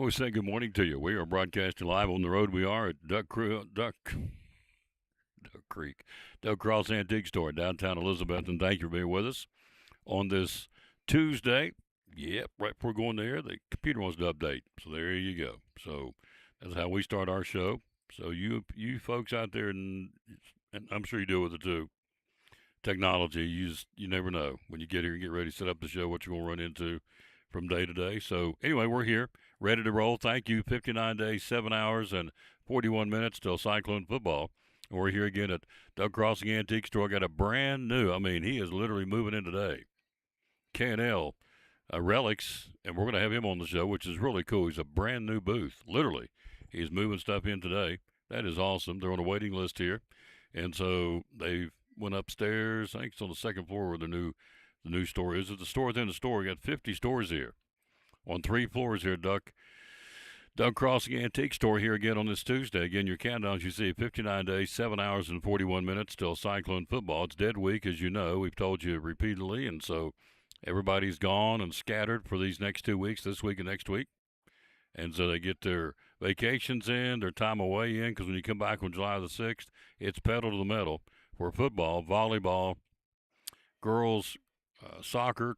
And we say good morning to you. We are broadcasting live on the road. We are at Duck Creek, Duck Cross Antique Store in downtown Elizabeth. And thank you for being with us on this Tuesday. Yep, right before going there, the computer wants to update. So there you go. So that's how we start our show. So you folks out there, and I'm sure you deal with it too. Technology, you never know when you get here and get ready to set up the show what you're going to run into from day to day. So anyway, we're here, ready to roll. Thank you. 59 days, 7 hours, and 41 minutes till Cyclone football. And we're here again at Doug Crossing Antique Store. Got a brand new, he is literally moving in today. K&L Relics, and we're going to have him on the show, which is really cool. He's a brand new booth, literally. He's moving stuff in today. That is awesome. They're on a waiting list here. And so they went upstairs. I think it's on the second floor where the new store is. It's the store within the store. We got 50 stores here on 3 floors here, Doug Crossing Antique Store here again on this Tuesday. Again, your countdowns, you see, 59 days, 7 hours, and 41 minutes till Cyclone football. It's dead week, as you know. We've told you repeatedly, and so everybody's gone and scattered for these next 2 weeks, this week and next week. And so they get their vacations in, their time away in, because when you come back on July the 6th, it's pedal to the metal for football, volleyball, girls soccer,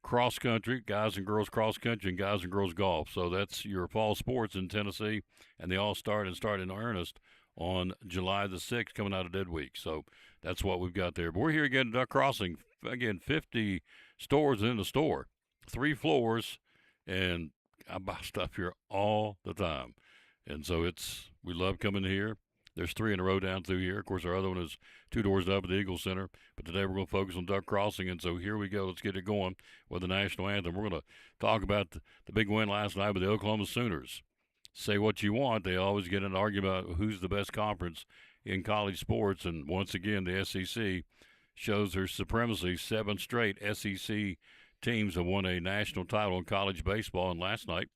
cross country, guys and girls cross country, and guys and girls golf. So that's your fall sports in Tennessee, and they all start in earnest on July the 6th, coming out of Dead Week. So that's what we've got there. But we're here again at Duck Crossing. Again, 50 stores in the store, 3 floors, and I buy stuff here all the time. And so we love coming here. There's 3 in a row down through here. Of course, our other one is 2 doors up at the Eagle Center. But today we're going to focus on Duck Crossing. And so here we go. Let's get it going with the national anthem. We're going to talk about the big win last night with the Oklahoma Sooners. Say what you want. They always get in an argument about who's the best conference in college sports. And once again, the SEC shows their supremacy. 7 straight SEC teams have won a national title in college baseball. And last night,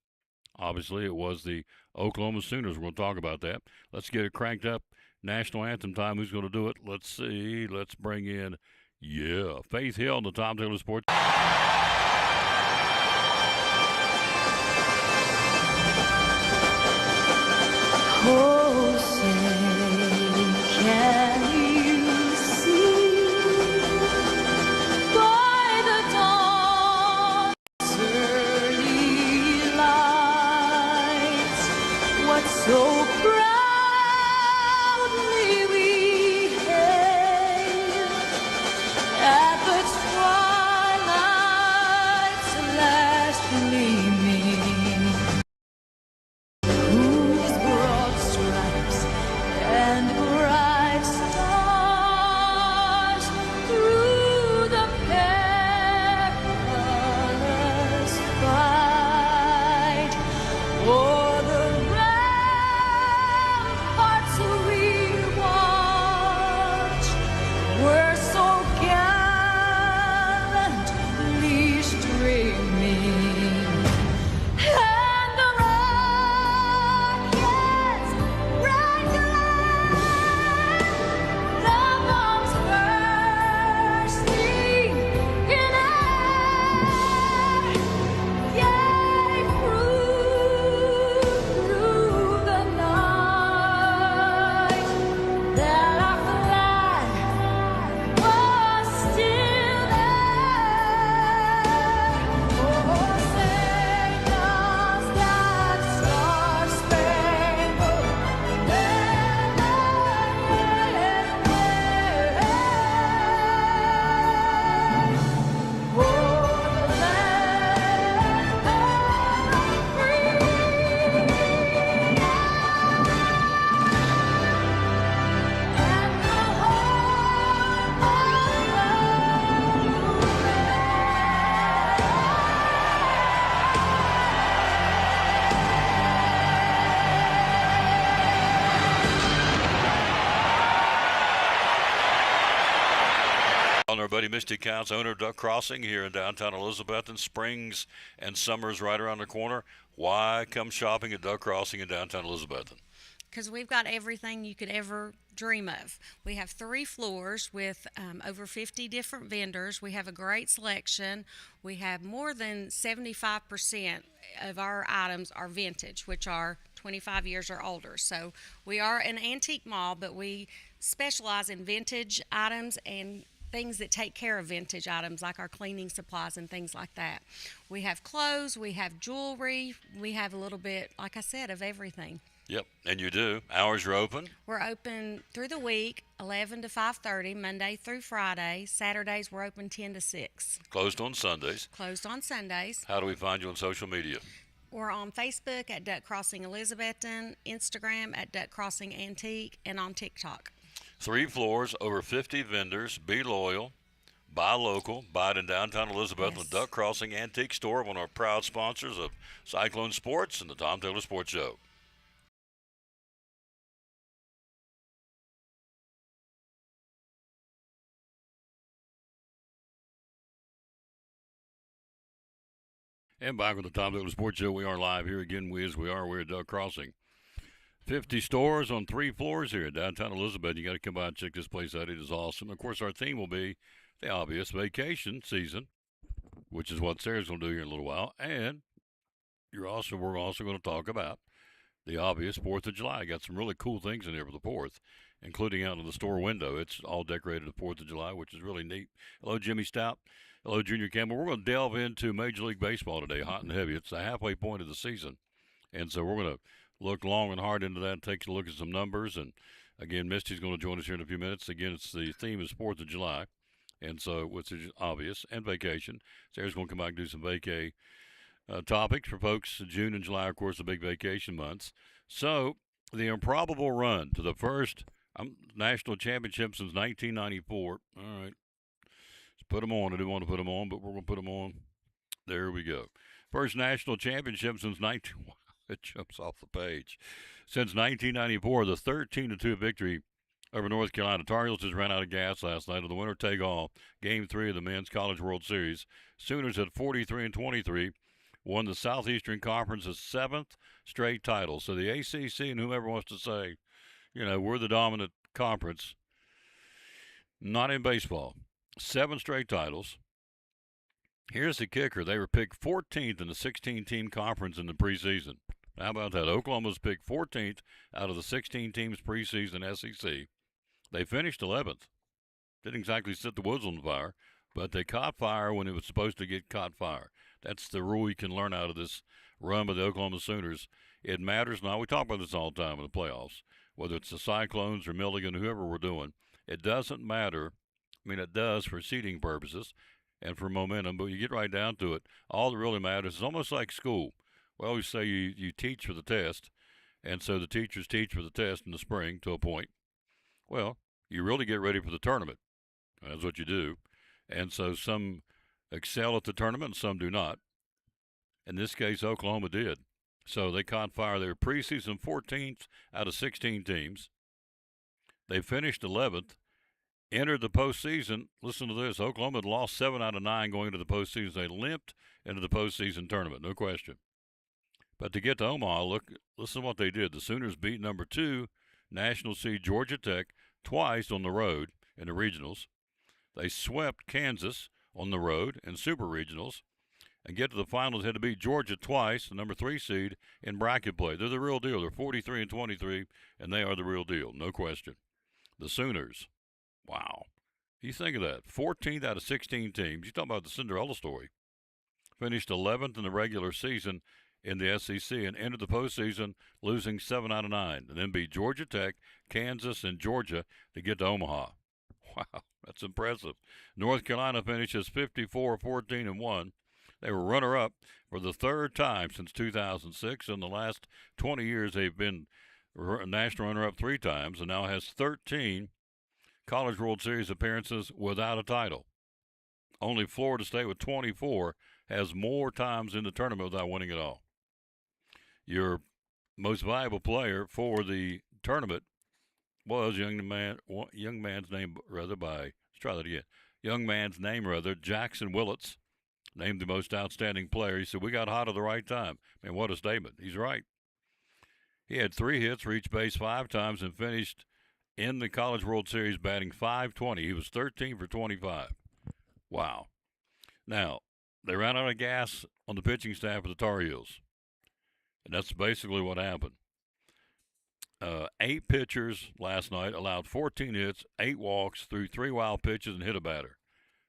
obviously, it was the Oklahoma Sooners. We're going to talk about that. Let's get it cranked up. National anthem time. Who's going to do it? Let's see. Let's bring in, Faith Hill on the Tom Taylor Sports. Oh, say, can you see by the dawn's early light what so proudly we hailed at the twilight's last gleaming, whose broad stripes and bright stars through the perilous fight o'er the ramparts we watch were so gallantly streaming. And the rocket's red glare, the bombs bursting in air, gave proof through the night that our flag was still there. Oh, say does that star-spangled banner yet wave o'er the land of the free and the On our buddy Misty Counts, owner of Duck Crossing here in downtown Elizabeth, and springs and summer's right around the corner. Why come shopping at Duck Crossing in downtown Elizabeth? because we've got everything you could ever dream of. We have 3 floors with over 50 different vendors. We have a great selection. We have more than 75% of our items are vintage, which are 25 years or older. So we are an antique mall, but we specialize in vintage items and things that take care of vintage items like our cleaning supplies and things like that. We have clothes, we have jewelry, we have a little bit, like I said, of everything. Yep, and you do. Hours are open. We're open through the week, 11 to 5:30, Monday through Friday. Saturdays we're open 10 to 6. Closed on Sundays. Closed on Sundays. How do we find you on social media? We're on Facebook at Duck Crossing Elizabethton, Instagram at Duck Crossing Antique, and on TikTok. 3 floors, over 50 vendors. Be loyal. Buy local. Buy it in downtown Elizabeth. Yes. The Duck Crossing Antique Store, one of our proud sponsors of Cyclone Sports and the Tom Taylor Sports Show. And back with the Tom Taylor Sports Show. We are live here again. We're at Duck Crossing. 50 stores on 3 floors here in downtown Elizabeth. You got to come by and check this place out. It is awesome. Of course, our theme will be the obvious vacation season, which is what Sarah's going to do here in a little while. And we're also going to talk about the obvious 4th of July. Got some really cool things in there for the 4th, including out of the store window. It's all decorated the 4th of July, which is really neat. Hello, Jimmy Stout. Hello, Junior Campbell. We're going to delve into Major League Baseball today, hot and heavy. It's the halfway point of the season. And so we're going to look long and hard into that and take a look at some numbers. And, again, Misty's going to join us here in a few minutes. Again, it's the theme is 4th of July, and so which is obvious, and vacation. Sarah's going to come back and do some vacay topics for folks. June and July, of course, the big vacation months. So the improbable run to the first national championship since 1994. All right. Put them on. I didn't want to put them on, but we're going to put them on. There we go. First national championship since 19. It jumps off the page. Since 1994, the 13-2 victory over North Carolina. Tar Heels just ran out of gas last night in the winner-take-all Game 3 of the Men's College World Series. Sooners at 43-23 won the Southeastern Conference's 7th straight title. So the ACC and whoever wants to say, we're the dominant conference, not in baseball. 7 straight titles. Here's the kicker. They were picked 14th in the 16-team conference in the preseason. How about that? Oklahoma was picked 14th out of the 16 teams preseason SEC. They finished 11th. Didn't exactly set the woods on fire, but they caught fire when it was supposed to get caught fire. That's the rule you can learn out of this run by the Oklahoma Sooners. It matters now. We talk about this all the time in the playoffs, whether it's the Cyclones or Milligan, whoever we're doing. It doesn't matter. I mean, it does for seeding purposes and for momentum, but you get right down to it. All that really matters is almost like school. We always say you teach for the test, and so the teachers teach for the test in the spring to a point. Well, you really get ready for the tournament. That's what you do. And so some excel at the tournament and some do not. In this case, Oklahoma did. So they caught fire. They were preseason 14th out of 16 teams. They finished 11th. Entered the postseason. Listen to this. Oklahoma had lost 7 out of 9 going into the postseason. They limped into the postseason tournament, no question. But to get to Omaha, listen to what they did. The Sooners beat number 2 national seed Georgia Tech twice on the road in the regionals. They swept Kansas on the road in super regionals. And get to the finals, had to beat Georgia twice, the number 3 seed, in bracket play. They're the real deal. They're 43-23, and they are the real deal, no question. The Sooners. Wow. You think of that. 14th out of 16 teams. You talk about the Cinderella story. Finished 11th in the regular season in the SEC and entered the postseason losing 7 out of 9. And then beat Georgia Tech, Kansas, and Georgia to get to Omaha. Wow, that's impressive. North Carolina finishes 54-14-1. They were runner-up for the 3rd time since 2006. In the last 20 years, they've been national runner-up 3 times and now has 13 College World Series appearances without a title. Only Florida State with 24 has more times in the tournament without winning it all. Your most valuable player for the tournament was young man's name Jackson Willits, named the most outstanding player. He said, we got hot at the right time. Man, what a statement. He's right. He had 3 hits, reached base 5 times, and finished in the College World Series batting .520. He was 13 for 25. Wow. Now, they ran out of gas on the pitching staff of the Tar Heels, and that's basically what happened. 8 pitchers last night allowed 14 hits, 8 walks, threw 3 wild pitches, and hit a batter.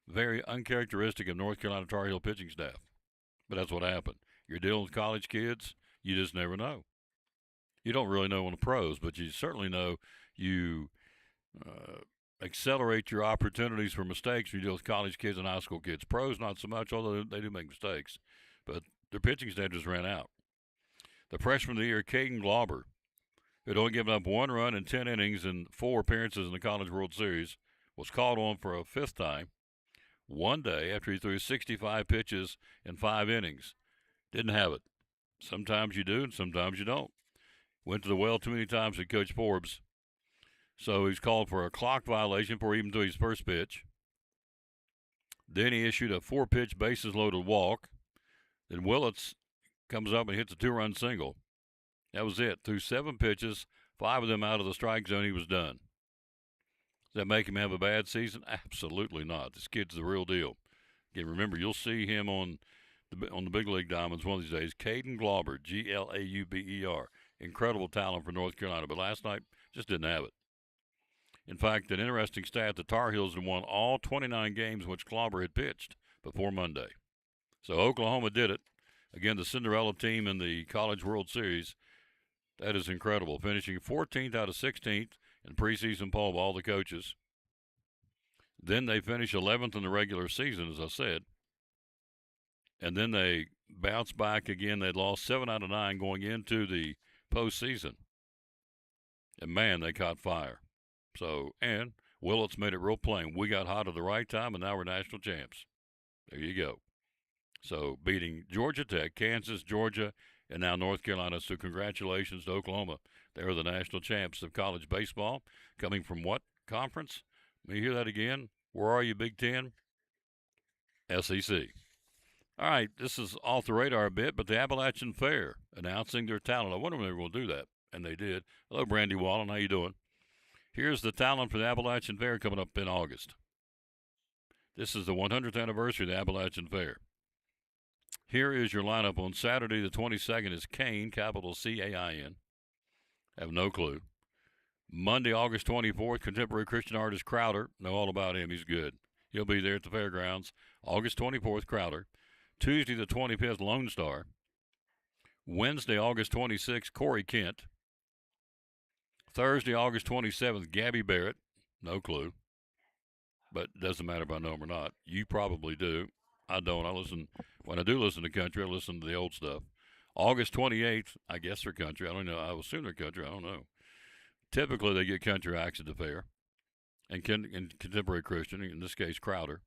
Very uncharacteristic of North Carolina Tar Heel pitching staff. But that's what happened. You're dealing with college kids, you just never know. You don't really know on the pros, but you certainly know you accelerate your opportunities for mistakes when you deal with college kids and high school kids. Pros, not so much, although they do make mistakes. But their pitching staff just ran out. The freshman of the year, Caden Glauber, who had only given up 1 run in 10 innings and 4 appearances in the College World Series, was called on for a 5th time one day after he threw 65 pitches in 5 innings. Didn't have it. Sometimes you do and sometimes you don't. Went to the well too many times with Coach Forbes. So he's called for a clock violation before he even threw his first pitch. Then he issued a 4-pitch bases-loaded walk. Then Willits comes up and hits a 2-run single. That was it. Threw 7 pitches, 5 of them out of the strike zone. He was done. Does that make him have a bad season? Absolutely not. This kid's the real deal. Again, remember, you'll see him on the big league diamonds one of these days. Caden Glauber, Glauber. Incredible talent for North Carolina, but last night just didn't have it. In fact, an interesting stat, the Tar Heels had won all 29 games which Glauber had pitched before Monday. So Oklahoma did it. Again, the Cinderella team in the College World Series. That is incredible, finishing 14th out of 16th in preseason poll of all the coaches. Then they finished 11th in the regular season, as I said. And then they bounced back again. They'd lost 7 out of 9 going into the postseason. And, man, they caught fire. So, and Willits made it real plain. We got hot at the right time, and now we're national champs. There you go. So, beating Georgia Tech, Kansas, Georgia, and now North Carolina. So, congratulations to Oklahoma. They're the national champs of college baseball. Coming from what conference? Let me hear that again. Where are you, Big Ten? SEC. All right, this is off the radar a bit, but the Appalachian Fair announcing their talent. I wonder when they were going to do that, and they did. Hello, Brandy Wallen. How you doing? Here's the talent for the Appalachian Fair coming up in August. This is the 100th anniversary of the Appalachian Fair. Here is your lineup on Saturday the 22nd is Cain, capital C-A-I-N. Have no clue. Monday, August 24th, contemporary Christian artist Crowder. Know all about him. He's good. He'll be there at the fairgrounds. August 24th, Crowder. Tuesday the 25th, Lone Star. Wednesday, August 26th, Corey Kent. Thursday, August 27th, Gabby Barrett. No clue. But it doesn't matter if I know him or not. You probably do. I don't. When I do listen to country, I listen to the old stuff. August 28th, I guess they're country. I don't know. I would assume they're country. I don't know. Typically, they get country acts at the fair. And contemporary Christian, in this case, Crowder.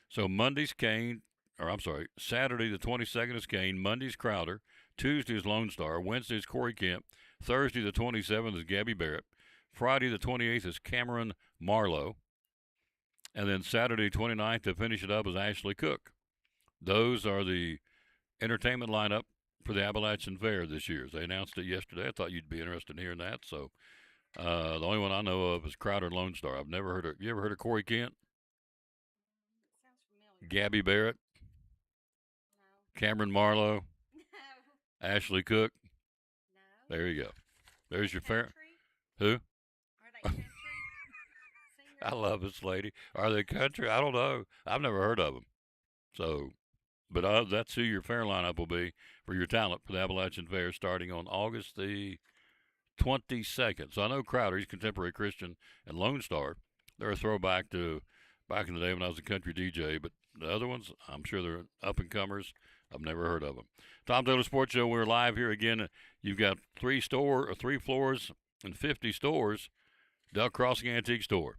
So Monday's Cain, Saturday the 22nd is Cain. Monday's Crowder. Tuesday is Lone Star. Wednesday is Corey Kemp. Thursday the 27th is Gabby Barrett. Friday the 28th is Cameron Marlowe. And then Saturday 29th to finish it up is Ashley Cook. Those are the entertainment lineup for the Appalachian Fair this year. They announced it yesterday. I thought you'd be interested in hearing that. So the only one I know of is Crowder and Lone Star. I've never heard of. You ever heard of Corey Kent? Sounds familiar. Gabby Barrett? No. Cameron Marlowe? No. Ashley Cook? No. There you go. There's your fair. Country? Who? Are they country? I Singers? love this lady. Are they country? I don't know. I've never heard of them. So, but that's who your fair lineup will be for your talent for the Appalachian Fair starting on August the 22nd. So I know Crowder, he's contemporary Christian, and Lone Star, they're a throwback to back in the day when I was a country DJ. But the other ones, I'm sure they're up-and-comers. I've never heard of them. Tom Taylor Sports Show, we're live here again. You've got 3 floors and 50 stores, Duck Crossing Antique Store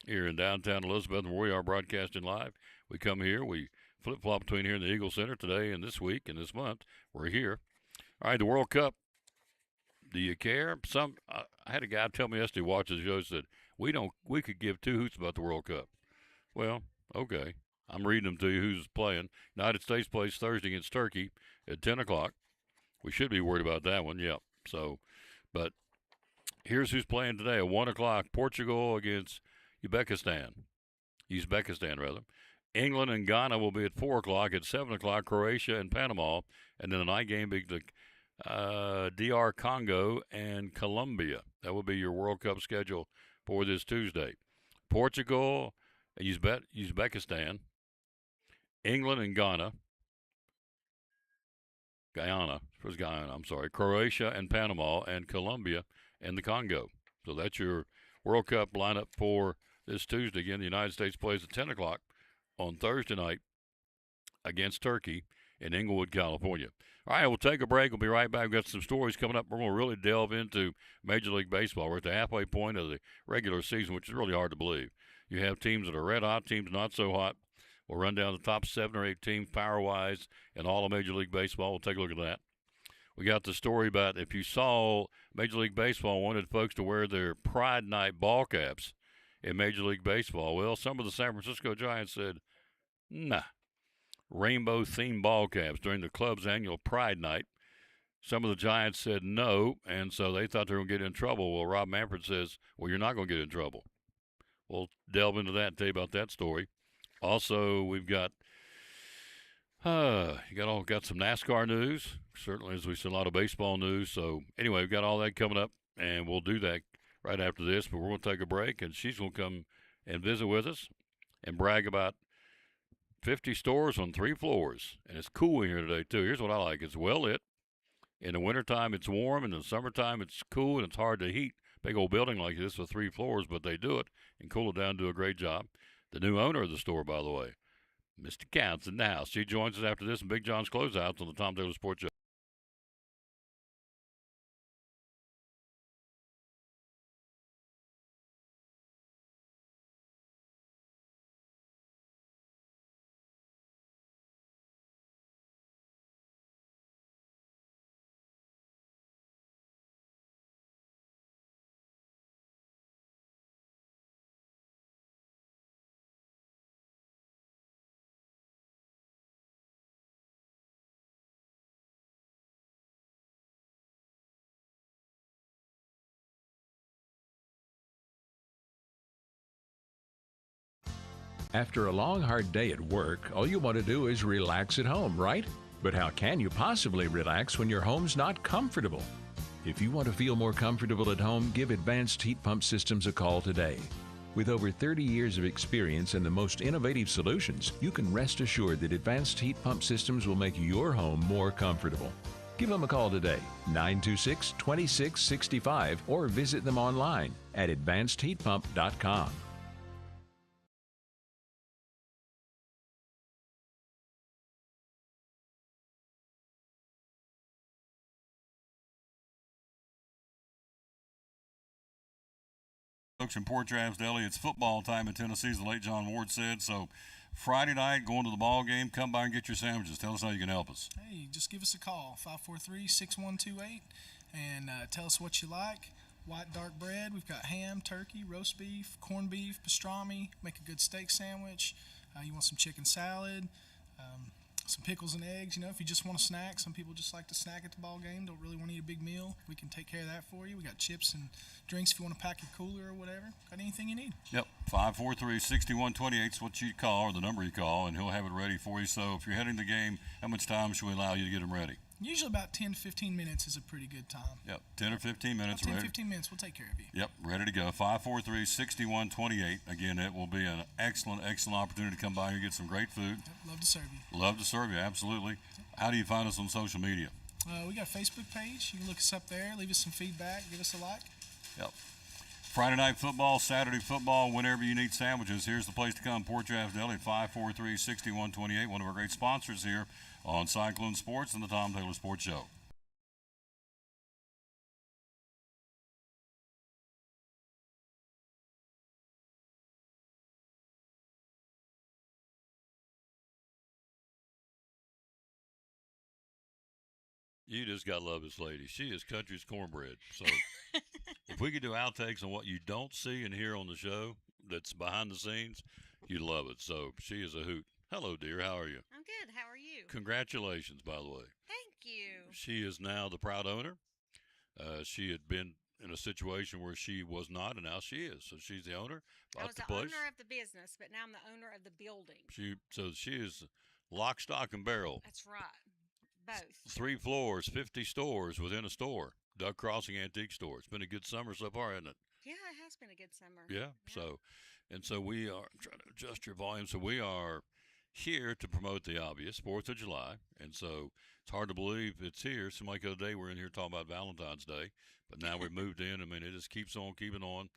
here in downtown Elizabeth, where we are broadcasting live. We come here, we flip-flop between here and the Eagle Center today and this week and this month. We're here. All right, the World Cup. Do you care? I had a guy tell me yesterday, watching the show, said, we could give 2 hoots about the World Cup. Well, okay. I'm reading them to you who's playing. United States plays Thursday against Turkey at 10 o'clock. We should be worried about that one, yep. So, But here's who's playing today at 1 o'clock. Portugal against Uzbekistan, rather. England and Ghana will be at 4 o'clock. At 7 o'clock, Croatia and Panama. And then the night game will be the DR Congo and Colombia. That will be your World Cup schedule for this Tuesday. Portugal, Uzbekistan, England and Guyana, Croatia and Panama, and Colombia and the Congo. So that's your World Cup lineup for this Tuesday. Again, the United States plays at 10 o'clock on Thursday night against Turkey in Inglewood, California. All right, we'll take a break. We'll be right back. We've got some stories coming up. We're going to really delve into Major League Baseball. We're at the halfway point of the regular season, which is really hard to believe. You have teams that are red hot, teams not so hot. We'll run down the top 7 or 8 teams power-wise in all of Major League Baseball. We'll take a look at that. We got the story about if you saw Major League Baseball wanted folks to wear their Pride Night ball caps in Major League Baseball. Well, some of the San Francisco Giants said, nah. Rainbow-themed ball caps during the club's annual Pride Night. Some of the Giants said no, and so they thought they were going to get in trouble. Well, Rob Manfred says, well, you're not going to get in trouble. We'll delve into that and tell you about that story. Also, we've got got some NASCAR news. Certainly, as we see, a lot of baseball news. So anyway, we've got all that coming up, and we'll do that right after this. But we're going to take a break, and she's going to come and visit with us and brag about 50 stores on 3 floors. And it's cool in here today, too. Here's what I like. It's well lit. In the wintertime, it's warm. In the summertime, it's cool, and it's hard to heat. Big old building like this with 3 floors, but they do it and cool it down, do a great job. The new owner of the store, by the way, Mr. Counts in the house. She joins us after this in Big John's Closeouts on the Tom Taylor Sports Show. After a long, hard day at work, all you want to do is relax at home, right? But how can you possibly relax when your home's not comfortable? If you want to feel more comfortable at home, give Advanced Heat Pump Systems a call today. With over 30 years of experience and the most innovative solutions, you can rest assured that Advanced Heat Pump Systems will make your home more comfortable. Give them a call today, 926-2665, or visit them online at advancedheatpump.com. Folks in Port Travis Deli, it's football time in Tennessee, as the late John Ward said. So Friday night, going to the ball game, come by and get your sandwiches. Tell us how you can help us. Hey, just give us a call, 543-6128, and tell us what you like. White dark bread, we've got ham, turkey, roast beef, corned beef, pastrami, make a good steak sandwich. You want some chicken salad, some pickles and eggs. You know, if you just want a snack, some people just like to snack at the ball game, don't really want to eat a big meal. We can take care of that for you. We got chips and drinks if you want to pack your cooler or whatever. Got anything you need. Yep, 543-6128 is what you call, or the number you call, and he'll have it ready for you. So if you're heading to the game, how much time should we allow you to get them ready? Usually about 10 to 15 minutes is a pretty good time. Yep, 10 or 15 minutes. About 10, ready. 15 minutes, we'll take care of you. Yep, ready to go. 543-6128. Again, it will be an excellent, excellent opportunity to come by and get some great food. Yep, love to serve you. Love to serve you, absolutely. How do you find us on social media? We got a Facebook page. You can look us up there, leave us some feedback, give us a like. Yep. Friday night football, Saturday football, whenever you need sandwiches, here's the place to come. Port Travis Deli at 543-6128, one of our great sponsors here on Cyclone Sports and the Tom Taylor Sports Show. You just got to love this lady. She is country's cornbread. So if we could do outtakes on what you don't see and hear on the show that's behind the scenes, you'd love it. So she is a hoot. Hello, dear. How are you? I'm good. How are you? Congratulations, by the way. Thank you. She is now the proud owner. she had been in a situation where she was not, and now she is. So she's the owner. I Bought was the the place. owner of the business, but now I'm the owner of the building. So she is lock, stock, and barrel. That's right. Both. 3 floors, 50 stores within a store. Duck Crossing Antique Store. It's been a good summer so far, hasn't it? Yeah, it has been a good summer. Yeah. So we are I'm trying to adjust your volume. So we are here to promote the obvious, 4th of July. And so it's hard to believe it's here. Seemed like the other day we're in here talking about Valentine's Day, but now we've moved in. I mean, it just keeps on keeping on.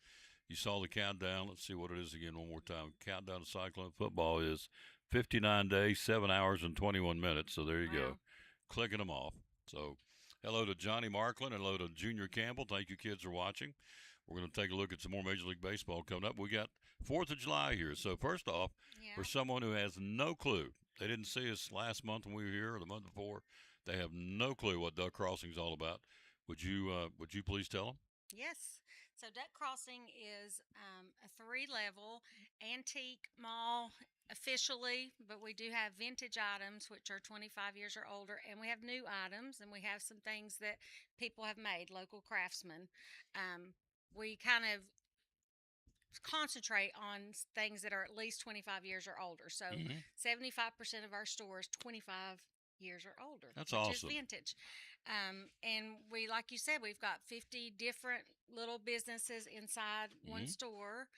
You saw the countdown. Let's see what it is again one more time. Countdown to Cyclone football is 59 days, 7 hours, and 21 minutes. So there you go. Wow. Clicking them off. So hello to Johnny Markland and hello to Junior Campbell. Thank you, kids, for watching. We're going to take a look at some more Major League Baseball coming up. We got 4th of July here. So first off, Yeah. for someone who has no clue, they didn't see us last month when we were here or the month before. They have no clue what Duck Crossing is all about. Would you please tell them? Yes. So Duck Crossing is a 3-level antique mall officially, but we do have vintage items which are 25 years or older, and we have new items, and we have some things that people have made, local craftsmen. We kind of concentrate on things that are at least 25 years or older. So 75% of our store is 25 years or older. That's which awesome. is vintage. And we, like you said, we've got 50 different little businesses inside one store.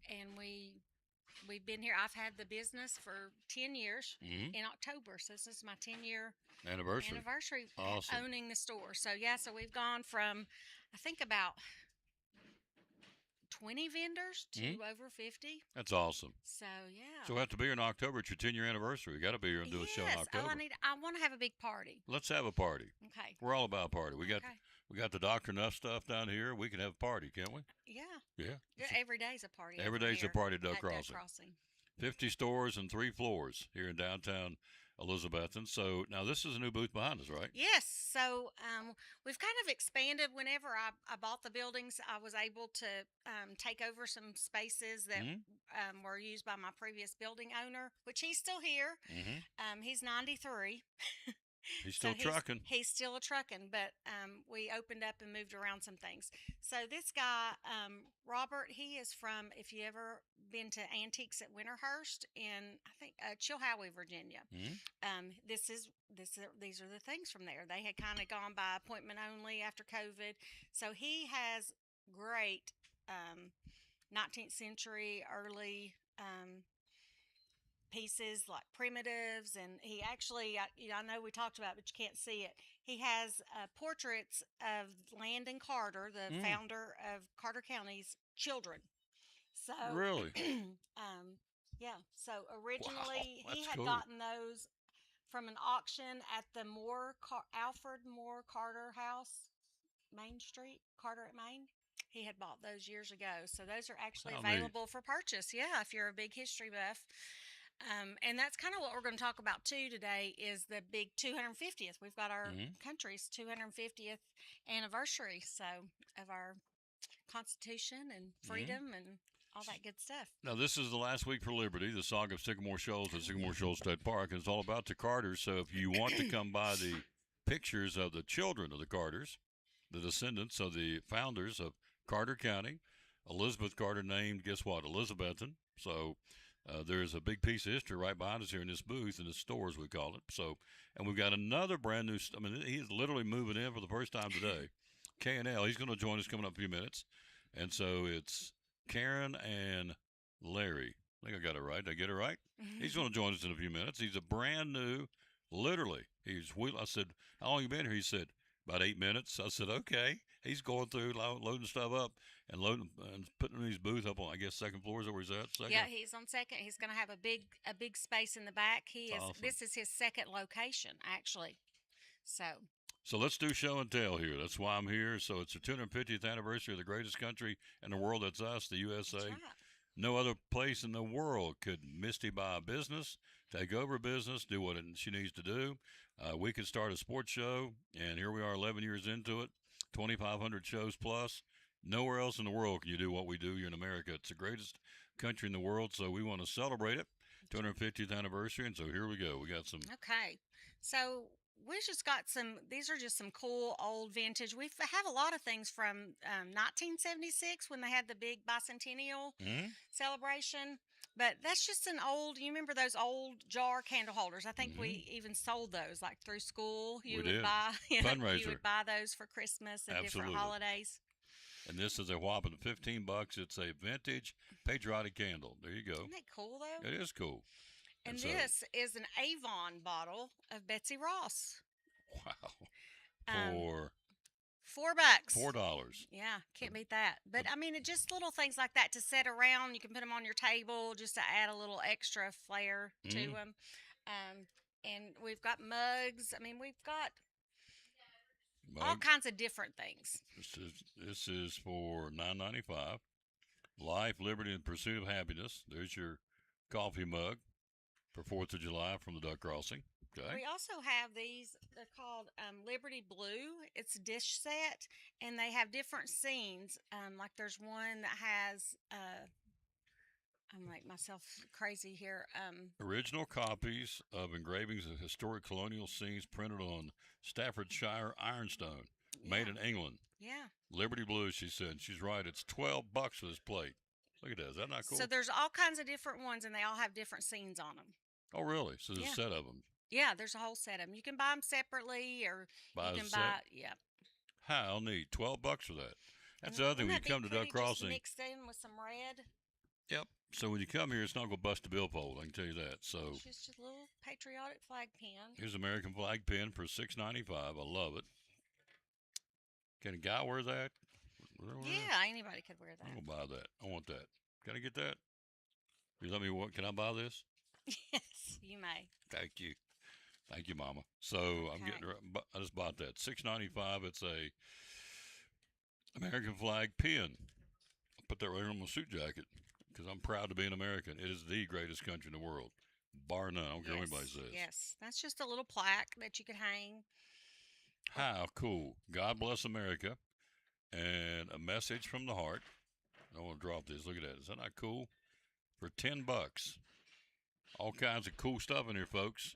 And we've been here. I've had the business for 10 years in October. So this is my 10-year Anniversary. Awesome. owning the store. So yeah, so we've gone from, I think, about 20 vendors to over 50. That's awesome. So yeah. So we have to be here in October. It's your 10-year anniversary. We got to be here and do a show in Yes. October. I want to have a big party. Let's have a party. Okay. We're all about a party. We got Okay. the Dr. Nuff stuff down here. We can have a party, can't we? Yeah. Yeah. Every day's a party. Every over day's a here party at Duck at Crossing. 50 stores and 3 floors here in downtown Elizabethton. So now this is a new booth behind us, right? Yes. So we've kind of expanded. Whenever I bought the buildings, I was able to take over some spaces that were used by my previous building owner, which he's still here. He's 93. He's still So trucking. He's still a trucking, but we opened up and moved around some things. So this guy, Robert, he is from, if you ever been to Antiques at Winterhurst in, I think, Chilhowie, Virginia. These are the things from there. They had kind of gone by appointment only after COVID. So he has great 19th century, early pieces like primitives, and he actually, I know we talked about it, but you can't see it. He has portraits of Landon Carter, the founder of Carter County's children. So Really? yeah. So originally Wow, he that's had cool. gotten those from an auction at the Alfred Moore Carter House, Main Street, Carter at Main. He had bought those years ago. So those are actually How neat. available for purchase. Yeah, if you're a big history buff. And that's kind of what we're going to talk about too today is the big 250th. We've got our country's 250th anniversary, so of our Constitution and freedom and all that good stuff. Now, this is the last week for Liberty, the song of Sycamore Shoals at Sycamore Shoals State Park. And it's all about the Carters. So if you want to come by the pictures of the children of the Carters, the descendants of the founders of Carter County, Elizabeth Carter named, guess what, Elizabethton. So there's a big piece of history right behind us here in this booth, in the store, as we call it. So, and we've got another brand new, I mean, he's literally moving in for the first time today. K&L, he's going to join us coming up in a few minutes. And so it's Karen and Larry. I think I got it right. Did I get it right? He's going to join us in a few minutes. He's a brand new, literally. I said, how long you been here? He said, about 8 minutes. I said, okay. He's going through, loading stuff up and loading and putting his booth up on, I guess, second floor. Is that where he's at? Second? Yeah, he's on second. He's going to have a big space in the back. Awesome. This is his second location, actually. So let's do show and tell here. That's why I'm here. So it's the 250th anniversary of the greatest country in the world. That's us, the USA. That's right. No other place in the world could Misty buy a business, take over business, do what she needs to do. We could start a sports show, and here we are 11 years into it, 2,500 shows plus. Nowhere else in the world can you do what we do here in America. It's the greatest country in the world, so we want to celebrate it, 250th anniversary, and so here we go. We got some. Okay. So we just got some. These are just some cool old vintage. We have a lot of things from 1976 when they had the big bicentennial Hmm? celebration. But that's just an old. You remember those old jar candle holders? I think we even sold those like through school. You We would did. buy. You Fundraiser. would buy those for Christmas and Absolutely. different holidays. And this is a whopping $15. It's a vintage patriotic candle. There you go. Isn't that cool though? It is cool. And so- this is an Avon bottle of Betsy Ross. Wow. Um, For $4. $4. Yeah, can't beat that. But I mean, it just little things like that to set around. You can put them on your table just to add a little extra flair to Mhm. them. And we've got mugs. I mean, we've got all Mug. kinds of different things. This is for $9.95. Life, Liberty, and Pursuit of Happiness. There's your coffee mug for 4th of July from the Duck Crossing. Okay. We also have these. They're called Liberty Blue. It's a dish set, and they have different scenes. Like there's one that has. I'm make myself crazy here. Original copies of engravings of historic colonial scenes printed on Staffordshire ironstone, made in England. Yeah. Liberty Blue, she said. She's right. It's $12 for this plate. Look at that. Is that not cool? So there's all kinds of different ones, and they all have different scenes on them. Oh, really? So there's Yeah. a set of them. Yeah, there's a whole set of them. You can buy them separately, or Buy you a can set? buy. Yeah. How neat. $12 for that. That's And the other thing. When you wouldn't that be come to Duck pretty, just Crossing. mixed in with some red. Yep. So when you come here, it's not going to bust a billfold. I can tell you that. So It's just a little patriotic flag pin. here's an American flag pin for $6.95. I love it. Can a guy wear that? Yeah, anybody could wear that. I'm gonna buy that. I want that. Can I get that? You let me. What? Can I buy this? Yes, you may. Thank you. Thank you, Mama. So I'm Okay. getting. I just bought that. $6.95. It's a American flag pin. I put that right on my suit jacket because I'm proud to be an American. It is the greatest country in the world, bar none. I don't care what anybody says. Yes, that's just a little plaque that you could hang. How cool. God bless America. And a message from the heart. I want to drop this. Look at that. Is that not cool? For $10. All kinds of cool stuff in here, folks.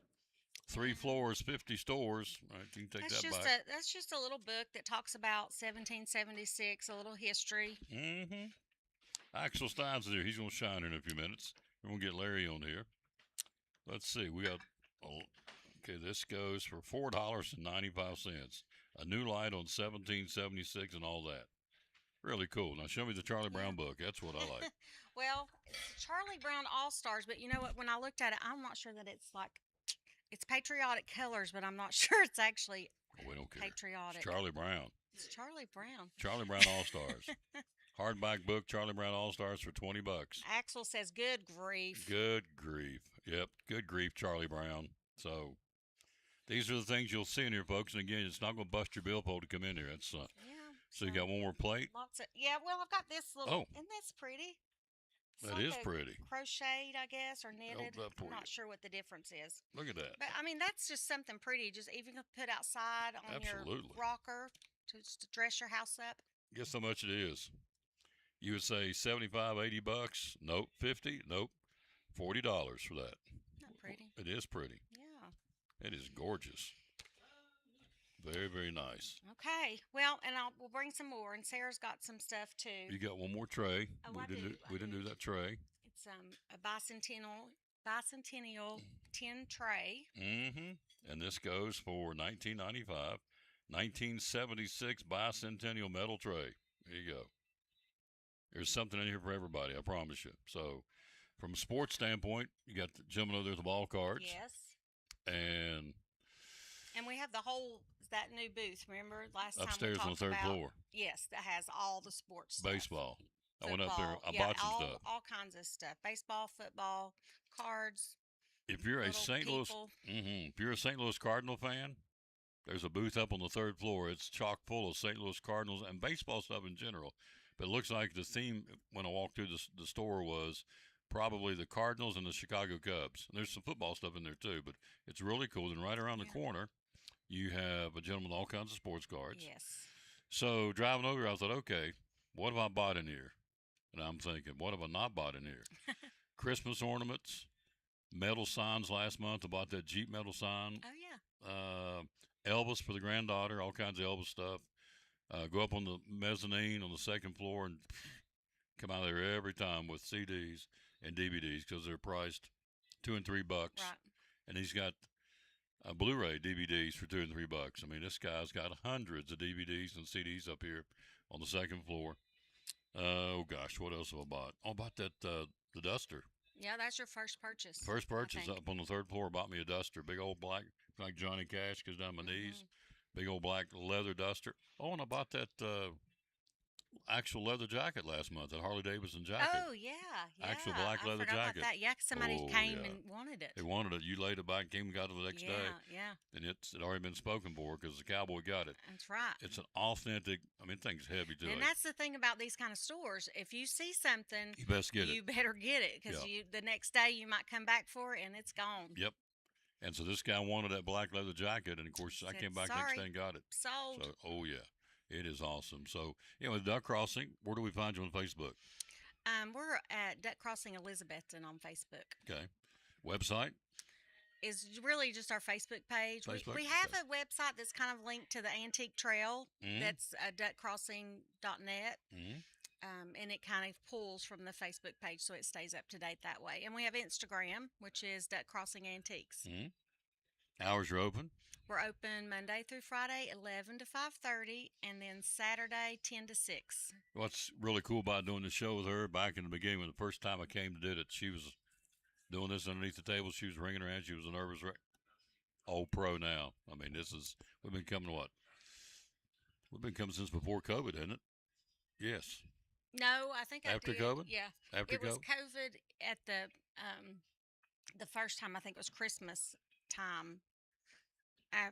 3 floors, 50 stores. All right, you can take That's that just back. that's just a little book that talks about 1776, a little history. Mm-hmm. Axel Stein's here. He's going to shine in a few minutes. We're going to get Larry on here. Let's see. We got, okay, this goes for $4.95. A new light on 1776 and all that. Really cool. Now show me the Charlie Brown book. That's what I like. Well, it's Charlie Brown All Stars, but you know what? When I looked at it, I'm not sure that it's patriotic colors, but I'm not sure it's actually Oh, we don't care. patriotic. It's Charlie Brown. It's Charlie Brown. Charlie Brown All Stars. Hardback book, Charlie Brown All Stars for $20. Axel says, "Good grief." Good grief. Yep. Good grief, Charlie Brown. So these are the things you'll see in here, folks. And again, it's not going to bust your billfold to come in here. That's Yeah. so you got one more plate? lots of Well, I've got this little. Oh. Isn't this pretty? It's That like is a pretty. Crocheted, I guess, or knitted. up for I'm you. not sure what the difference is. Look at that. But I mean, that's just something pretty. Just even put outside on Absolutely. your rocker just to dress your house up. Guess how much it is? You would say 75, 80 bucks. Nope. 50. Nope. $40 for that. Not pretty. It is pretty. Yeah. It is gorgeous. Very, very nice. Okay. Well, and we'll bring some more. And Sarah's got some stuff too. You got one more tray. Oh, we I didn't do, I we didn't do do. that tray. It's a bicentennial tin tray. Mm-hmm. And this goes for $19.95. 1976 bicentennial metal tray. There you go. There's something in here for everybody, I promise you. So, from a sports standpoint, you got the gentleman over there with the ball cards. Yes. And And we have that new booth. Remember last upstairs time on we the talked third about, floor, Yes, that has all the sports stuff. baseball. I went up there. Football, I yeah, bought some all, stuff. all kinds of stuff. Baseball, football, cards. If you're a little St. Louis, people. if you're a St. Louis Cardinal fan, there's a booth up on the third floor. It's chock full of St. Louis Cardinals and baseball stuff in general. But it looks like the theme when I walked through the store was probably the Cardinals and the Chicago Cubs. And there's some football stuff in there too, but it's really cool. And right around the Yeah. corner, you have a gentleman with all kinds of sports cards. Yes. So driving over, I thought, okay, what have I bought in here? And I'm thinking, what have I not bought in here? Christmas ornaments, metal signs last month. I bought that Jeep metal sign. Oh yeah. Elvis for the granddaughter, all kinds of Elvis stuff. Go up on the mezzanine on the second floor and come out of there every time with CDs and DVDs because they're priced $2 and $3. Right. And he's got Blu-ray DVDs for $2 and $3. I mean, this guy's got hundreds of DVDs and CDs up here on the second floor. Oh gosh, what else have I bought? Oh, I bought that the duster. Yeah, that's your first purchase. First I purchase think. up on the third floor. Bought me a duster, big old black, like Johnny Cash, goes down my knees. Big old black leather duster. Oh, and I bought that actual leather jacket last month, that Harley Davidson jacket. Oh yeah, yeah. Actual black leather I forgot jacket. About that. Yeah, 'cause somebody Oh, came yeah. and wanted it. They wanted it. You laid it back, came and got it the next yeah, day, yeah, and it already been spoken for because the cowboy got it. that's right. It's an authentic. I mean, thing's heavy too. And that's the thing about these kind of stores. If you see something, You best get you it. better get it because Yeah. the next day you might come back for it and it's gone. Yep. And so this guy wanted that black leather jacket, and of course I Said, came back "Sorry, next day and got it. Sold. So, oh yeah, it is awesome. So, with Duck Crossing, where do we find you on Facebook? We're at Duck Crossing Elizabethton on Facebook. Okay. Website? Is really just our Facebook page. Facebook? We have Okay. a website that's kind of linked to the Antique Trail. Mhm. That's duckcrossing.net. Mm-hmm. And it kind of pulls from the Facebook page so it stays up to date that way. And we have Instagram, which is Duck Crossing Antiques. Hours are open. We're open Monday through Friday, 11 to 5:30, and then Saturday, 10 to 6. What's really cool about doing the show with her, back in the beginning, when the first time I came to do it, she was doing this underneath the table. She was wringing her hands. She was a nervous wreck. Old pro now. I mean, we've been coming to what? We've been coming since before COVID, hasn't it? Yes. No, I think After I did. COVID? Yeah. After It was COVID? COVID at the first time. I think it was Christmas time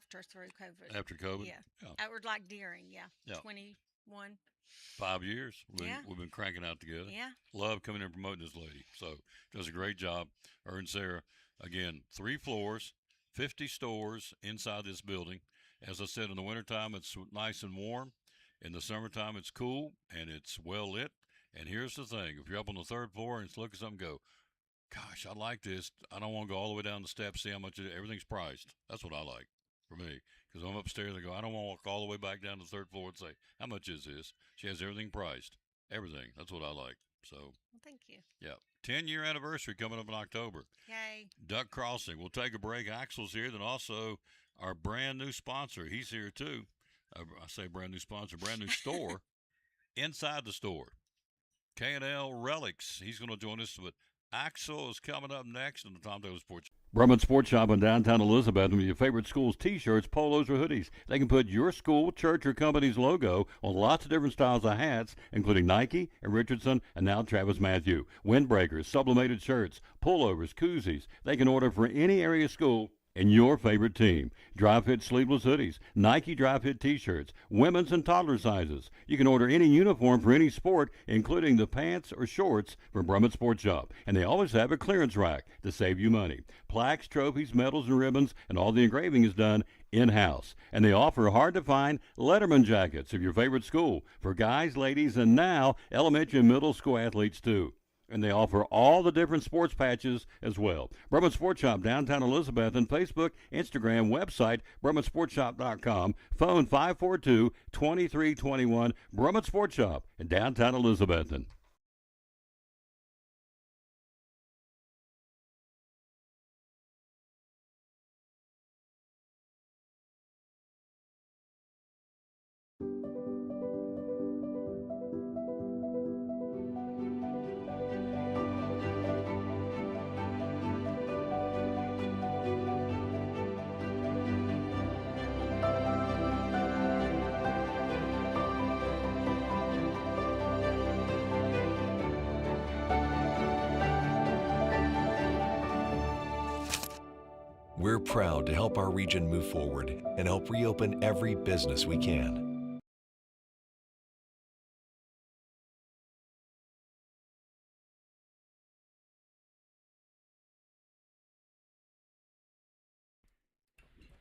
through COVID. After COVID? Yeah. Yeah. Or like during, yeah. Yeah. 21. 5 years. Yeah. We've been cranking out together. Yeah. Love coming in and promoting this lady. So does a great job. Her and Sarah, again, 3 floors, 50 stores inside this building. As I said, in the wintertime, it's nice and warm. In the summertime, it's cool and it's well lit. And here's the thing. If you're up on the third floor and it's look at something, go, gosh, I like this. I don't want to go all the way down the steps, see how much everything's priced. That's what I like for me. Because I'm upstairs and go, I don't want to walk all the way back down to the third floor and say, how much is this? She has everything priced. Everything. That's what I like. So, Well, thank you. yeah. 10-year anniversary coming up in October. Yay. Duck Crossing. We'll take a break. Axel's here. Then also our brand new sponsor. He's here too. I say brand new sponsor, brand new store inside the store. K&L Relics. He's going to join us, but Axel is coming up next on the Tom Taylor Sports. Brumman Sports Shop in downtown Elizabeth with your favorite school's T-shirts, polos, or hoodies. They can put your school, church, or company's logo on lots of different styles of hats, including Nike and Richardson and now Travis Matthew. Windbreakers, sublimated shirts, pullovers, koozies. They can order for any area school and your favorite team. Dry fit sleeveless hoodies, Nike dry fit t-shirts, women's and toddler sizes. You can order any uniform for any sport, including the pants or shorts from Brumman Sports Shop. And they always have a clearance rack to save you money. Plaques, trophies, medals, and ribbons, and all the engraving is done in-house. And they offer hard-to-find Letterman jackets of your favorite school for guys, ladies, and now elementary and middle school athletes too. And they offer all the different sports patches as well. Brumman Sports Shop, downtown Elizabeth, and Facebook, Instagram, website, BrummanSportsShop.com, phone 542-2321, Brumman Sports Shop in downtown Elizabethton. We're proud to help our region move forward and help reopen every business we can.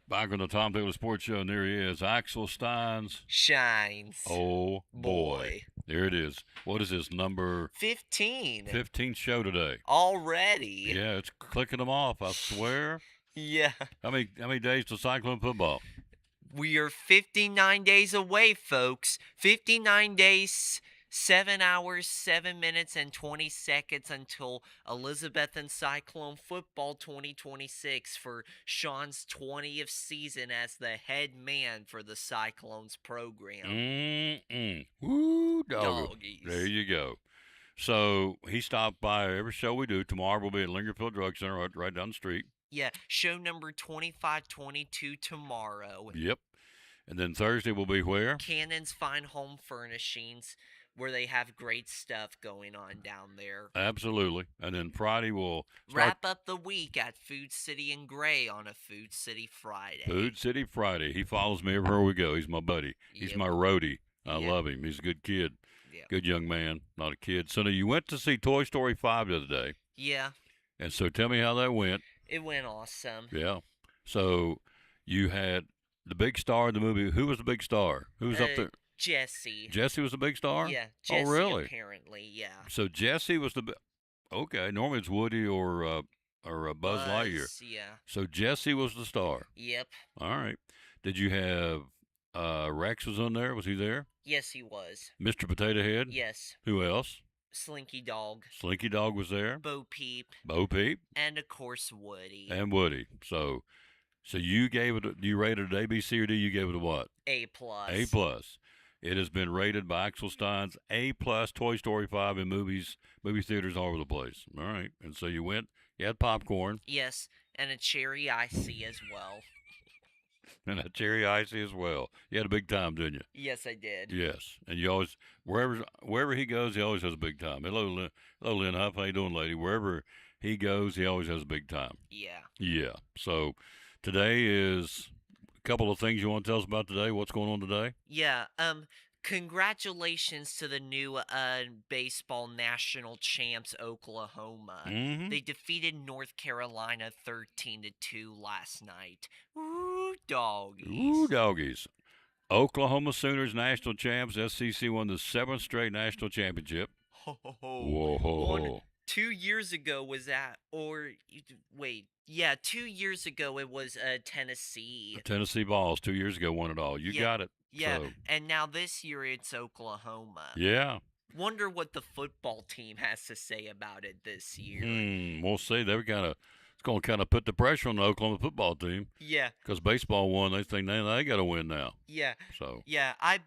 Back on the Tom Taylor Sports Show, and there he is, Axel Steins. Shines. Oh, boy. There it is. What is this, number 15. 15th show today? Already. Yeah, it's clicking them off, I swear. Yeah. How many days to Cyclone football? We are 59 days away, folks. 59 days, 7 hours, 7 minutes, and 20 seconds until Elizabethan Cyclone Football 2026 for Sean's 20th season as the head man for the Cyclones program. Woo, doggo. Doggies. There you go. So he stopped by every show we do. Tomorrow we'll be at Lingerfield Drug Center right down the street. Yeah, show number 2522 tomorrow. Yep. And then Thursday will be where? Cannon's Fine Home Furnishings, where they have great stuff going on down there. Absolutely. And then Friday we'll start Wrap up the week at Food City and Gray on a Food City Friday. Food City Friday. He follows me everywhere we go. He's my buddy. He's Yep. my roadie. I Yep. love him. He's a good kid. Yep. Good young man, not a kid. So now you went to see Toy Story 5 the other day. Yeah, And so tell me how that went. it went awesome. Yeah. So you had the big star of the movie. Who was the big star? Who was up there? Jesse. Jesse was the big star? Yeah, Jesse Oh, really? apparently, yeah. So Jesse was the okay. Normally it's Woody or Buzz Lightyear. Yeah. So Jesse was the star. Yep. All right. Did you have Rex was on there? Was he there? Yes, he was. Mr. Potato Head? Yes. Who else? Slinky Dog. Slinky Dog was there. Bo Peep. Bo Peep And, of course, Woody. and Woody. So you gave it. You rated it A, B, C, or D. You gave it a what? A+. A plus. It has been rated by Axel Stein's A plus. Toy Story 5 in movie theaters all over the place. All right. And so you went. You had popcorn Yes, and a cherry icy as well. and a cherry icy as well. You had a big time, didn't you? Yes, I did. Yes. And you always wherever he goes, he always has a big time. Hello, Lynn Huff. How you doing, lady? Wherever he goes, he always has a big time. Yeah. Yeah. So today is a couple of things you want to tell us about today. What's going on today? Yeah, congratulations to the new baseball national champs Oklahoma. Mm-hmm. They defeated North Carolina 13-2 last night. Ooh, doggies. Ooh, doggies. Oklahoma Sooners national champs. SEC won the 7th straight national championship. Ho, ho, ho. Whoa, ho, One- ho. 2 years ago was that, or wait, yeah, 2 years ago it was Tennessee. The Tennessee Vols 2 years ago won it all. You Yeah, got it. Yeah, So, and now this year it's Oklahoma. yeah. Wonder what the football team has to say about it this year. We'll see. They're it's going to kind of put the pressure on the Oklahoma football team Yeah, because baseball won. They think they got to win now. yeah, So yeah. I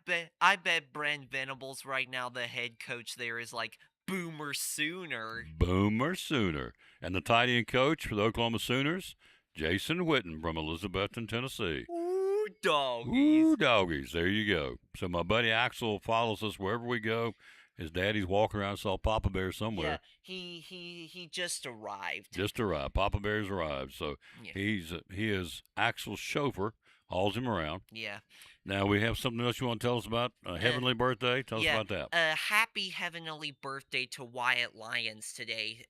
bet Brent Venables right now, the head coach there, is like Boomer Sooner. Boomer Sooner. And the tight end coach for the Oklahoma Sooners, Jason Witten from Elizabethton, Tennessee. Ooh, doggies. Ooh, doggies. There you go. So my buddy Axel follows us wherever we go. His daddy's walking around, saw Papa Bear Yeah, somewhere. he just arrived. Just arrived. Papa Bear's arrived. So Yeah. he is Axel's chauffeur, hauls him around. Yeah. Now we have something else you want to tell us about? Heavenly Birthday? Tell us Yeah, about that. happy heavenly birthday to Wyatt Lyons today.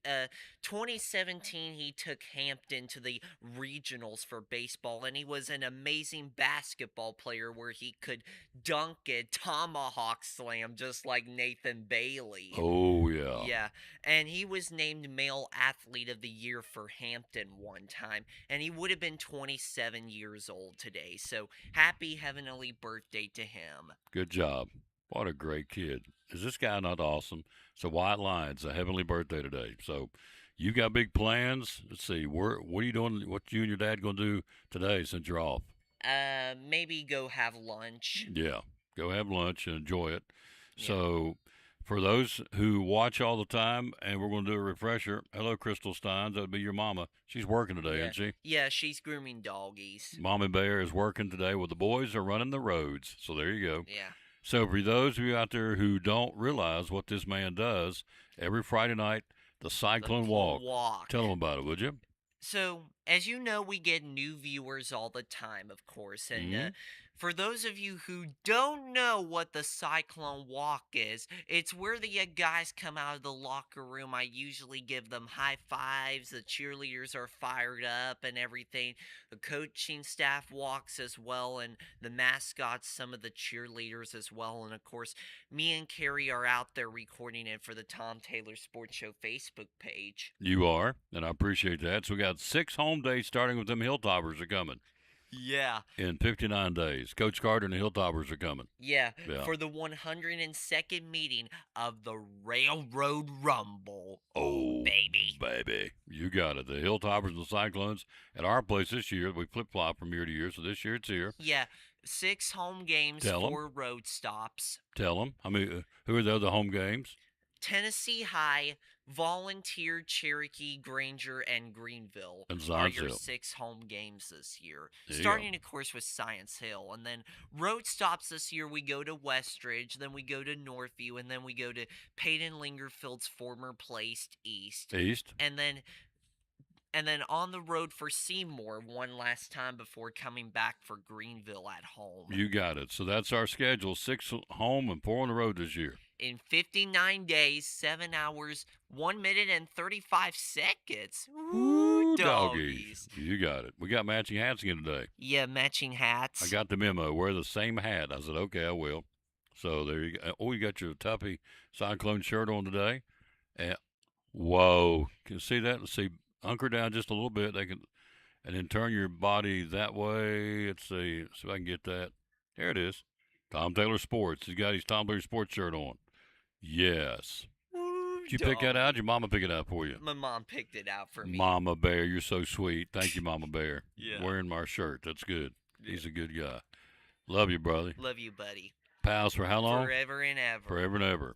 2017, he took Hampton to the regionals for baseball, and he was an amazing basketball player where he could dunk it, tomahawk slam, just like Nathan Bailey. Oh yeah. Yeah, and he was named Male Athlete of the Year for Hampton one time, and he would have been 27 years old today. So happy heavenly birthday to him. Good job. What a great kid. Is this guy not awesome? So White Lions, a heavenly birthday today. So you got big plans. Let's see. What are you doing? What you and your dad going to do today since you're off? Maybe go have lunch. Yeah. Go have lunch and enjoy it. Yeah. So for those who watch all the time, and we're going to do a refresher. Hello, Crystal Steins. That would be your mama. She's working today, Yeah. isn't she? Yeah, she's grooming doggies. Mommy Bear is working today. Well, the boys are running the roads. So there you go. Yeah. So for those of you out there who don't realize what this man does, every Friday night, the Cyclone Walk. Tell them about it, would you? So, as you know, we get new viewers all the time, of course. And Mhm. For those of you who don't know what the Cyclone Walk is, it's where the guys come out of the locker room. I usually give them high fives. The cheerleaders are fired up and everything. The coaching staff walks as well, and the mascots, some of the cheerleaders as well. And of course, me and Carrie are out there recording it for the Tom Taylor Sports Show Facebook page. You are, and I appreciate that. So we got 6 home days starting with them Hilltoppers are coming Yeah. in 59 days. Coach Carter and the Hilltoppers are coming. Yeah, Yeah. for the 102nd meeting of the Railroad Rumble. Oh, baby. baby. You got it. The Hilltoppers and the Cyclones at our place this year. We flip-flop from year to year, so this year it's here. Yeah, 6 home games, Tell 'em. 4 road stops. Tell them. I mean, who are the other home games? Tennessee High, Volunteer, Cherokee, Granger, and Greenville And are your Zionsville. 6 home games this year. There you Starting, of course, with Science Hill. And then road stops this year, we go to Westridge, then we go to Northview, and then we go to Peyton Lingerfield's former place, East. East. And then on the road for Seymour one last time before coming back for Greenville at home. You got it. So that's our schedule. 6 home and 4 on the road this year. In 59 days, 7 hours, 1 minute, and 35 seconds. Ooh, doggies. You got it. We got matching hats again today. Yeah, matching hats. I got the memo. Wear the same hat. I said, okay, I will. So there you go. Oh, you got your Tuppy Cyclone shirt on today. And, whoa. Can you see that? Let's see. Hunker down just a little bit. And then turn your body that way. Let's see if I can get that. There it is. Tom Taylor Sports. He's got his Tom Taylor Sports shirt on. Yes. Ooh, Did you pick that out? Did your mama pick it out for you? My mom picked it out for me. Mama Bear, you're so sweet. Thank you, Mama Bear. Yeah. Wearing my shirt. That's good. He's a good guy. Love you, brother. Love you, buddy. Pals for how long? Forever and ever. Forever and ever.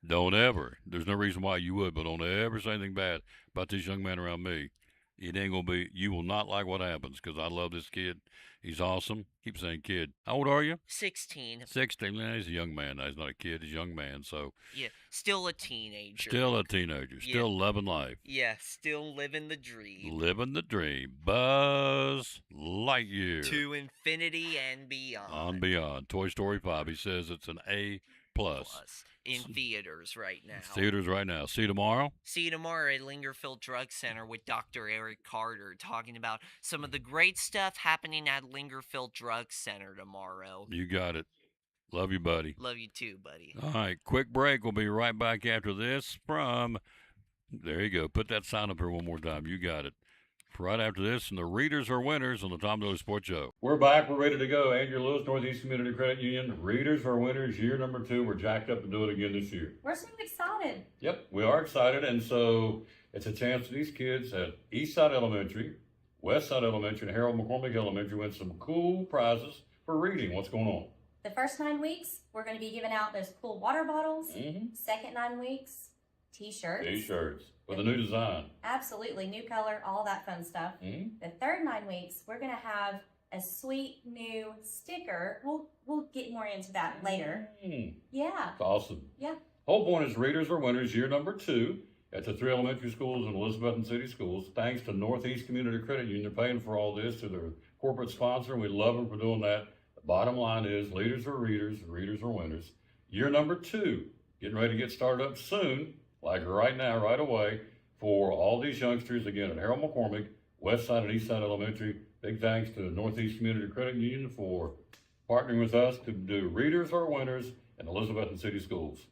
Don't ever. There's no reason why you would, but don't ever say anything bad about this young man around me. It ain't going to be, you will not like what happens because I love this kid. He's awesome. Keep saying kid. How old are you? 16. 16. Nah, he's a young man. He's not a kid. He's a young man. So Yeah, still a teenager. still a teenager. Yeah. Still loving life. Yeah, still living the dream. Living the dream. Buzz Lightyear. To infinity and beyond. On beyond. Toy Story 5. He says it's an A+. Plus. In theaters right now. Theaters right now. See you tomorrow. See you tomorrow at Lingerfield Drug Center with Dr. Eric Carter talking about some of the great stuff happening at Lingerfield Drug Center tomorrow. You got it. Love you, buddy. Love you too, buddy. All right, quick break. We'll be right back after this from, there you go. Put that sign up here one more time. You got it. Right after this, and the Readers are winners on the Tom Taylor Sports Show. We're back. We're ready to go. Andrew Lewis, Northeast Community Credit Union. Readers are winners. Year number 2. We're jacked up to do it again this year. We're so excited. Yep, we are excited. And so it's a chance for these kids at Eastside Elementary, Westside Elementary, and Harold McCormick Elementary win some cool prizes for reading. What's going on? The first 9 weeks, we're going to be giving out those cool water bottles. Mm-hmm. Second 9 weeks, t-shirts. T-shirts with a new design. Absolutely, new color, all that fun stuff. Mm-hmm. The third 9 weeks, we're going to have a sweet new sticker. We'll get more into that later. Mm, Yeah, it's awesome. yeah. Whole point is Readers are winners year number 2 at the 3 elementary schools and Elizabethton City Schools. Thanks to Northeast Community Credit Union. They're paying for all this to their corporate sponsor, and we love them for doing that. The bottom line is Leaders are readers, readers are winners. Year number 2, getting ready to get started up soon, like right now, right away, for all these youngsters, again, at Harold McCormick, Westside and Eastside Elementary. Big thanks to Northeast Community Credit Union for partnering with us to do Readers are winners in Elizabethton City Schools.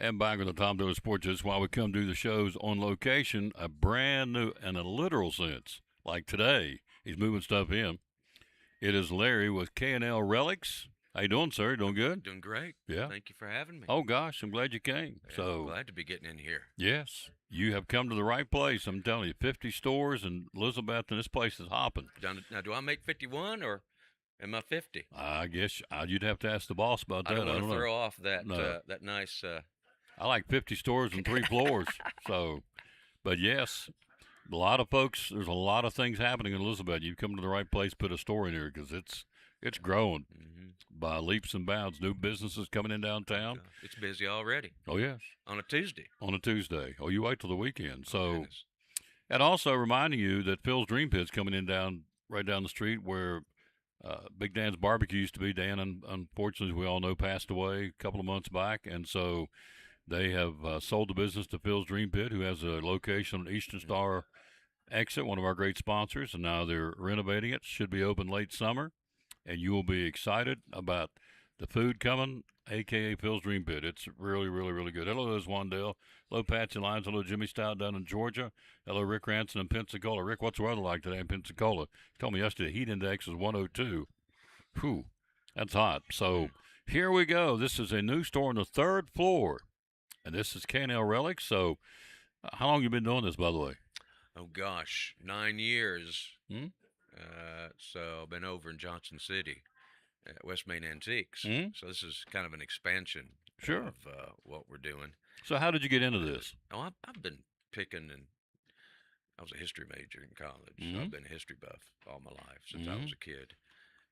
And back with the Tom Dillon Sports, just while we come do the shows on location, a brand new, in a literal sense, like today, he's moving stuff in. It is Larry with K&L Relics. How you doing, sir? Doing good? Doing great. Yeah. Thank you for having me. Oh, gosh, I'm glad you came. Yeah, So, glad to be getting in here. yes, you have come to the right place. I'm telling you, 50 stores in Elizabeth, and this place is hopping. Now, do I make 51 or am I 50? I guess you'd have to ask the boss about that. I don't want to know. throw off that No. that nice. I like 50 stores and 3 floors. So, but yes, a lot of folks, there's a lot of things happening in Elizabeth. You've come to the right place, put a store in here because it's growing by leaps and bounds. New businesses coming in downtown. It's busy already Oh, yes, on a Tuesday. on a Tuesday. Oh, you wait till the weekend. So, Goodness. and also reminding you that Phil's Dream Pit's coming in right down the street where Big Dan's Barbecue used to be. Dan, unfortunately, as we all know, passed away a couple of months back. And so they have sold the business to Phil's Dream Pit, who has a location on Eastern Star Exit, one of our great sponsors. And now they're renovating it. Should be open late summer. And you will be excited about the food coming, a.k.a. Phil's Dream Pit. It's really, really, really good. Hello, there's Wandale. Hello, Patsy Lyons. Hello, Jimmy Stout down in Georgia. Hello, Rick Ranson in Pensacola. Rick, what's the weather like today in Pensacola? He told me yesterday heat index is 102. Whew, that's hot. So here we go. This is a new store on the 3rd floor, and this is K&L Relics. So how long you been doing this, by the way? Oh gosh, 9 years. Hmm? So I've been over in Johnson City at West Main Antiques. Mhm. So this is kind of an expansion Sure. of what we're doing. So how did you get into this? Oh, I've been picking, and I was a history major in college. So Mhm. I've been a history buff all my life since I was a kid,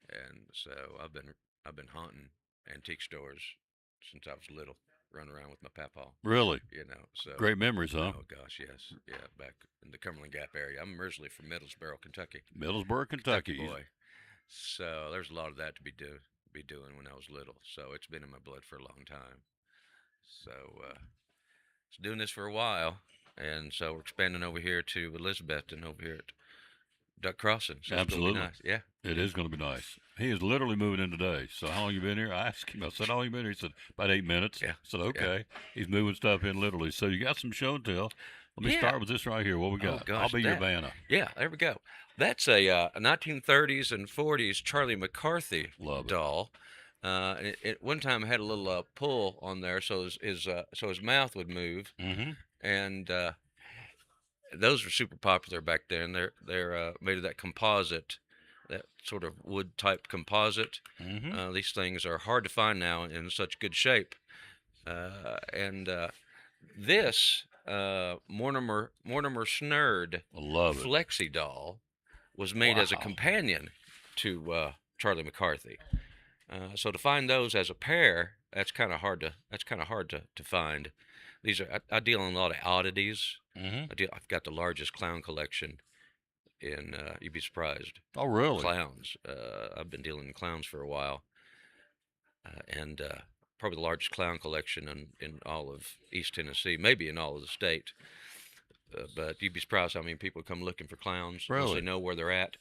and so I've been hunting antique stores since I was little, running around with my papa. Really? You know, so Great memories, huh? Oh gosh, yes, yeah, back in the Cumberland Gap area. I'm originally from Middlesboro, Kentucky. Middlesborough, Kentucky. Boy. So there's a lot of that to be doing when I was little. So it's been in my blood for a long time. So it's doing this for a while, and so we're expanding over here to Elizabeth and over here at Duck Crossing. So it's gonna be Absolutely. nice. Yeah. It is going to be nice. He is literally moving in today. So how long you been here? I asked him. I said, how long you been here? He said, about 8 minutes. Yeah. I said, okay. He's moving stuff in literally. So you got some show and tell. Let me Yeah. start with this right here. What we Oh, got? gosh, I'll be your that- Vanna. Yeah, there we go. That's a 1930s and 40s Charlie McCarthy Love it. doll. It one time had a little pull on there, so his mouth would move, Mm-hmm. and those were super popular back then. They're made of that composite, that sort of wood type composite. Mm-hmm. These things are hard to find now in such good shape, and this Mortimer Snerd I love it. Flexi doll was made as a Wow. companion to Charlie McCarthy. So to find those as a pair, that's kind of hard to find. These are I deal in a lot of oddities. Mm-hmm. I've got the largest clown collection in you'd be surprised. Oh, really? Clowns. I've been dealing in clowns for a while, and probably the largest clown collection in all of East Tennessee, maybe in all of the state. But you'd be surprised how many people come looking for clowns. Once Really? they know where they're at,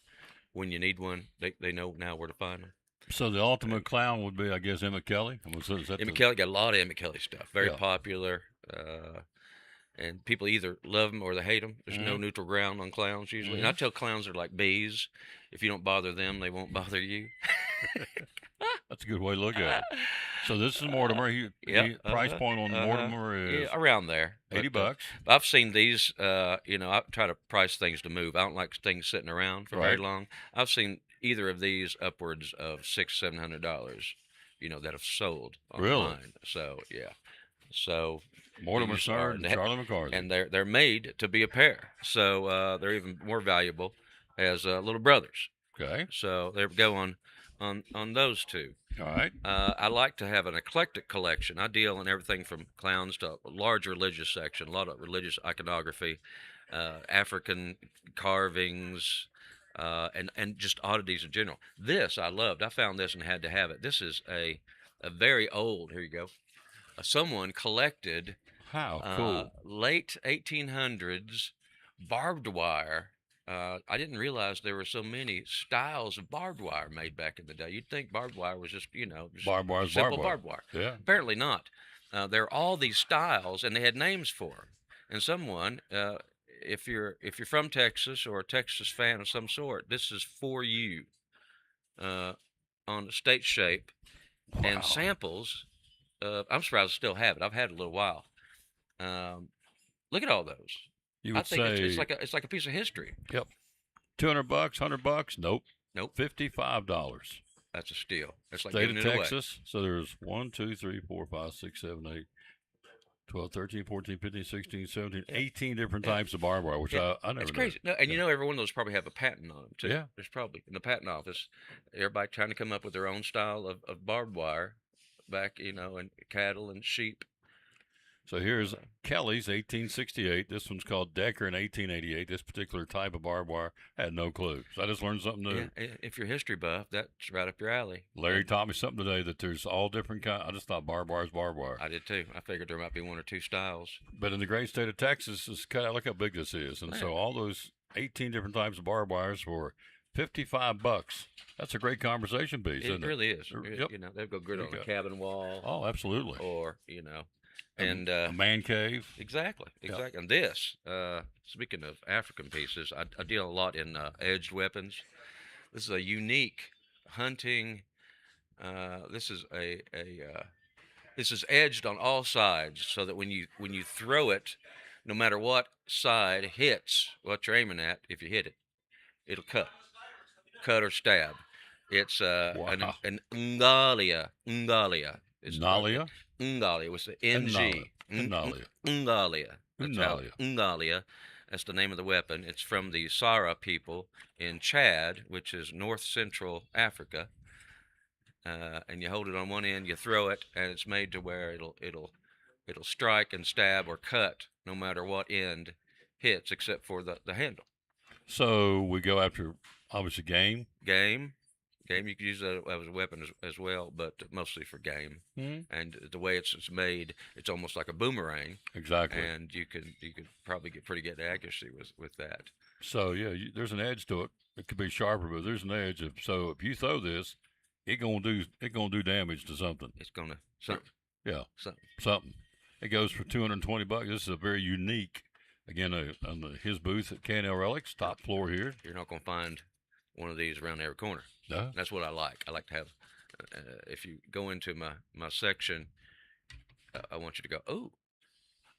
when you need one, they know now where to find them. So the ultimate clown would be, I guess, Emmett Kelly. Is that Emmett the- Kelly got a lot of Emmett Kelly stuff. Very Yeah. popular. And people either love them or they hate them. There's no Mhm. neutral ground on clowns usually. Mhm. And I tell clowns they're like bees. If you don't bother them, they won't bother you. That's a good way to look at it. So this is Mortimer. Price point on Mortimer is Yeah, around there. $80. But, I've seen these. I try to price things to move. I don't like things sitting around for very Right. long. I've seen either of these upwards of $600-700. That have sold Really? online. So yeah. So Mortimer these Snerd are- and Charlie McCarthy. and they're made to be a pair. So they're even more valuable as little brothers. Okay. So there we go on those two. All right. I like to have an eclectic collection. I deal in everything from clowns to a large religious section, a lot of religious iconography, African carvings, and just oddities in general. This I loved. I found this and had to have it. This is a very old. Here you go. Someone collected How cool. late 1800s barbed wire. I didn't realize there were so many styles of barbed wire made back in the day. You'd think barbed wire was just, just Barbed wire is simple barbed wire. barbed wire. Yeah. Apparently not. there are all these styles, and they had names for them. And someone, if you're from Texas or a Texas fan of some sort, this is for you uh, on the state shape Wow. and samples. I'm surprised I still have it. I've had it a little while. Look at all those. You I would think say, it's like a piece of history. yep, $200, $100. Nope, Nope, $55. that's a steal. It's like State giving of it away. Texas. So there's 1, 2, 3, 4, 5, 6, 7, 8, 12, 13, 14, 15, 16, 17, 18 different Yeah. types of barbed wire, which Yeah, I never it's knew. crazy. No, and you Yeah. know, every one of those probably have a patent on them too. Yeah. There's probably in the patent office, everybody trying to come up with their own style of barbed wire, back in cattle and sheep. So here's Kelly's 1868. This one's called Decker in 1888. This particular type of barbed wire, I had no clue. So I just learned something new. Yeah, if you're a history buff, that's right up your alley. Larry taught me something today that there's all different kind. I just thought barbed wire is barbed wire. I did too. I figured there might be one or two styles. But in the great state of Texas, it's cut out. Look how big this is. And so all those 18 different types of barbed wires for $55. That's a great conversation piece, It isn't really is. Yep. They'll go good There on you a go. cabin wall, Oh, absolutely. or and a man cave. exactly. Yep. And this, speaking of African pieces, I deal a lot in edged weapons. This is a unique hunting. This is this is edged on all sides, so that when you throw it, no matter what side hits what you're aiming at, if you hit it, it'll cut or stab. It's Wow. an Ungalia. Is Nalia? Ungalia was the NG. Ungalia. Ungalia. Ungalia. Ungalia. That's the name of the weapon. It's from the Sara people in Chad, which is north central Africa. And you hold it on one end, you throw it, and it's made to where it'll strike and stab or cut no matter what end hits, except for the handle. So we go after, obviously, game. Game, you could use that as a weapon as well, but mostly for game. And the way it's made, it's almost like a boomerang, Exactly. and you could probably get pretty good accuracy with that. So yeah, there's an edge to it. It could be sharper, but there's an edge. So if you throw this, it gonna do damage to something. It's gonna something. Yeah, Something. It goes for $220. This is a very unique. Again, on his booth at K&L Relics, top floor here. You're not gonna find one of these around every corner. No. That's what I like. I like to have. If you go into my section, I want you to go,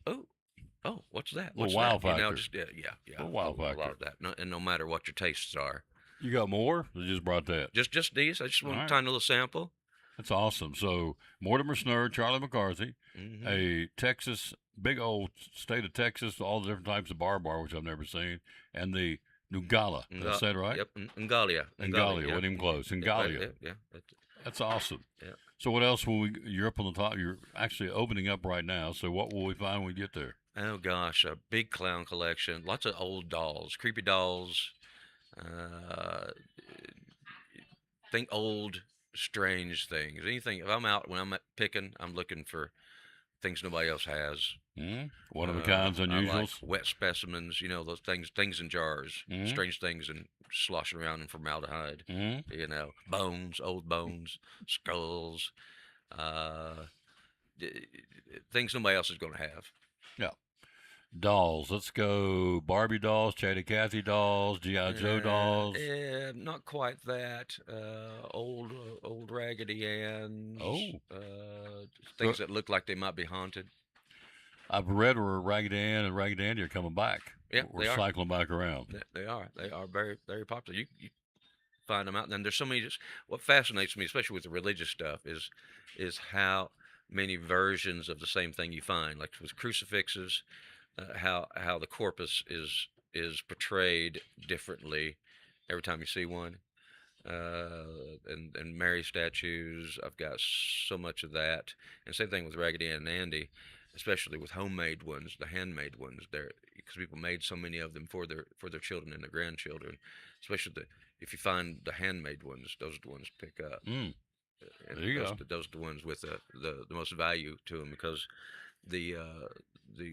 oh, what's that? Little What's wow that? factor. Just yeah. Little wow A lot factor. of that, and no matter what your tastes are. You got more? Or just brought that. Just these. I just want All a right. tiny little sample. That's awesome. So Mortimer Snurr, Charlie McCarthy, Mhm. a Texas, big old state of Texas, all the different types of barbed wire, which I've never seen, and the Nugala. Did I say it right? Yep, Ngalia. Ngalia, yeah. wasn't even close. Yeah, Ngalia. Yeah. That's awesome. Yeah. So what else will you're up on the top, you're actually opening up right now, so what will we find when we get there? Oh gosh, a big clown collection. Lots of old dolls, creepy dolls. Think old, strange things. Anything. If I'm out when I'm picking, I'm looking for things nobody else has. One of a kinds, I like unusuals. wet specimens. Those things in jars, Mhm. strange things, and sloshing around in formaldehyde. Mhm. Bones, old bones, skulls, things nobody else is going to have. Yeah. Dolls. Let's go Barbie dolls, Chatty Cathy dolls, G.I. Joe dolls. Not quite that. Old Raggedy Anns. Oh. Things that look like they might be haunted. I've read where Raggedy Ann and Raggedy Andy are coming back. Yeah, We're they are. cycling back around. They are. They are very, very popular. You find them out, and then there's so many. What fascinates me, especially with the religious stuff, is how many versions of the same thing you find. Like with crucifixes, how the corpus is portrayed differently every time you see one. And Mary statues, I've got so much of that. And same thing with Raggedy Ann and Andy, especially with homemade ones, the handmade ones. There, because people made so many of them for their children and their grandchildren. Especially if you find the handmade ones, those are the ones to pick up. Mm. And There you those, go. those are the ones with the most value to them, because the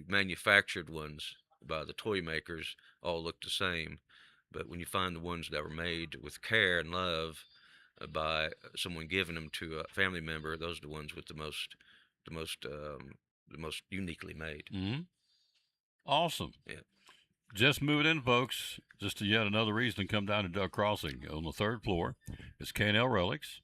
manufactured ones by the toy makers all look the same, but when you find the ones that were made with care and love by someone giving them to a family member, those are the ones with the most the most uniquely made. Mm-hmm. Awesome. Yeah. Just moving in, folks. Just yet another reason to come down to Duck Crossing. On the third floor is K&L Relics.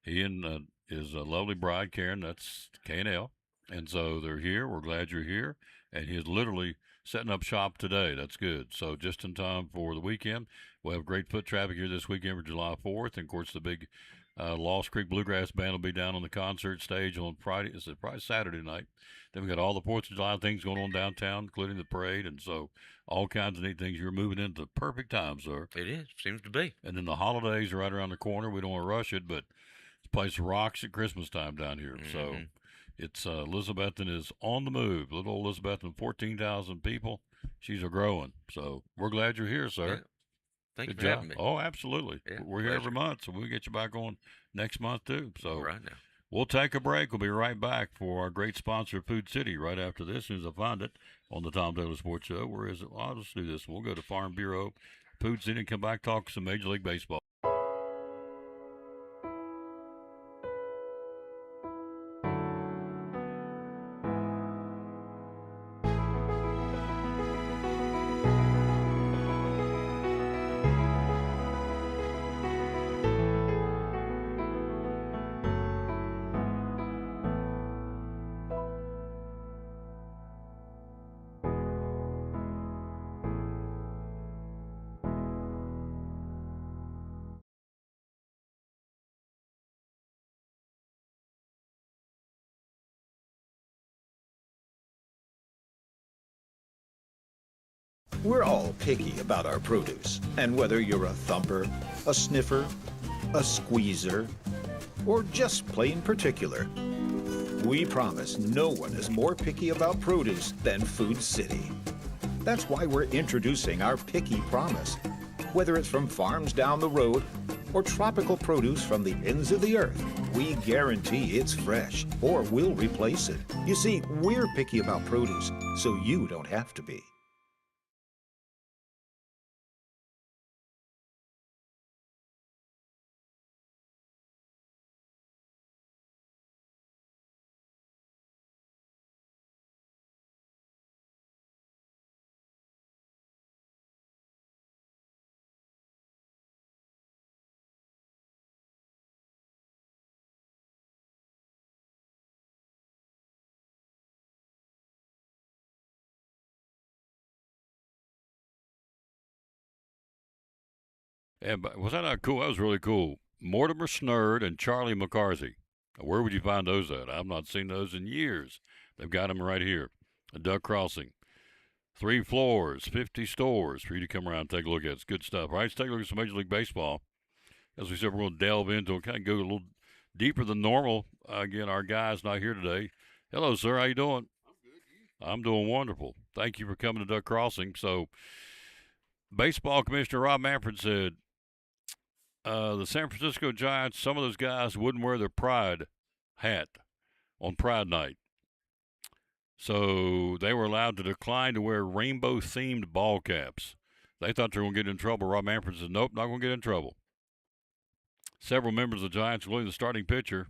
He and his lovely bride, Karen, that's K&L. And so they're here. We're glad you're here. And he's literally setting up shop today. That's good. So just in time for the weekend. We'll have great foot traffic here this weekend for July 4th. And, of course, the big Lost Creek Bluegrass Band will be down on the concert stage on Friday. It's probably Saturday night. Then we got all the 4th of July things going on downtown, including the parade. And so all kinds of neat things. You're moving into the perfect time, sir. It is. Seems to be. And then the holidays are right around the corner. We don't want to rush it, but this place rocks at Christmas time down here. Mm-hmm. So it's Elizabethton is on the move. Little old Elizabethton, 14,000 people. She's a growing. So we're glad you're here, sir. Yeah. Thank Good you for job. having me. Oh, absolutely. Yeah, We're here pleasure. every month, so we'll get you back on next month, too. So All right now. we'll take a break. We'll be right back for our great sponsor, Food City, right after this, as soon as I find it on the Tom Taylor Sports Show. Where is it? Well, I'll just do this. We'll go to Farm Bureau, Food City, and come back, talk some Major League Baseball. We're all picky about our produce, and whether you're a thumper, a sniffer, a squeezer, or just plain particular, we promise no one is more picky about produce than Food City. That's why we're introducing our Picky Promise. Whether it's from farms down the road or tropical produce from the ends of the earth, we guarantee it's fresh or we'll replace it. You see, we're picky about produce, so you don't have to be. And was that not cool? That was really cool. Mortimer Snurd and Charlie McCarthy. Where would you find those at? I've not seen those in years. They've got them right here at Duck Crossing. 3 floors, 50 stores for you to come around and take a look at. It's good stuff. All right, let's take a look at some Major League Baseball. As we said, we're going to delve into and kind of go a little deeper than normal. Again, our guy's not here today. Hello, sir. How you doing? I'm good. I'm doing wonderful. Thank you for coming to Duck Crossing. So, Baseball Commissioner Rob Manfred said the San Francisco Giants, some of those guys wouldn't wear their Pride hat on Pride Night. So they were allowed to decline to wear rainbow-themed ball caps. They thought they were going to get in trouble. Rob Manfred said, nope, not going to get in trouble. Several members of the Giants, including the starting pitcher,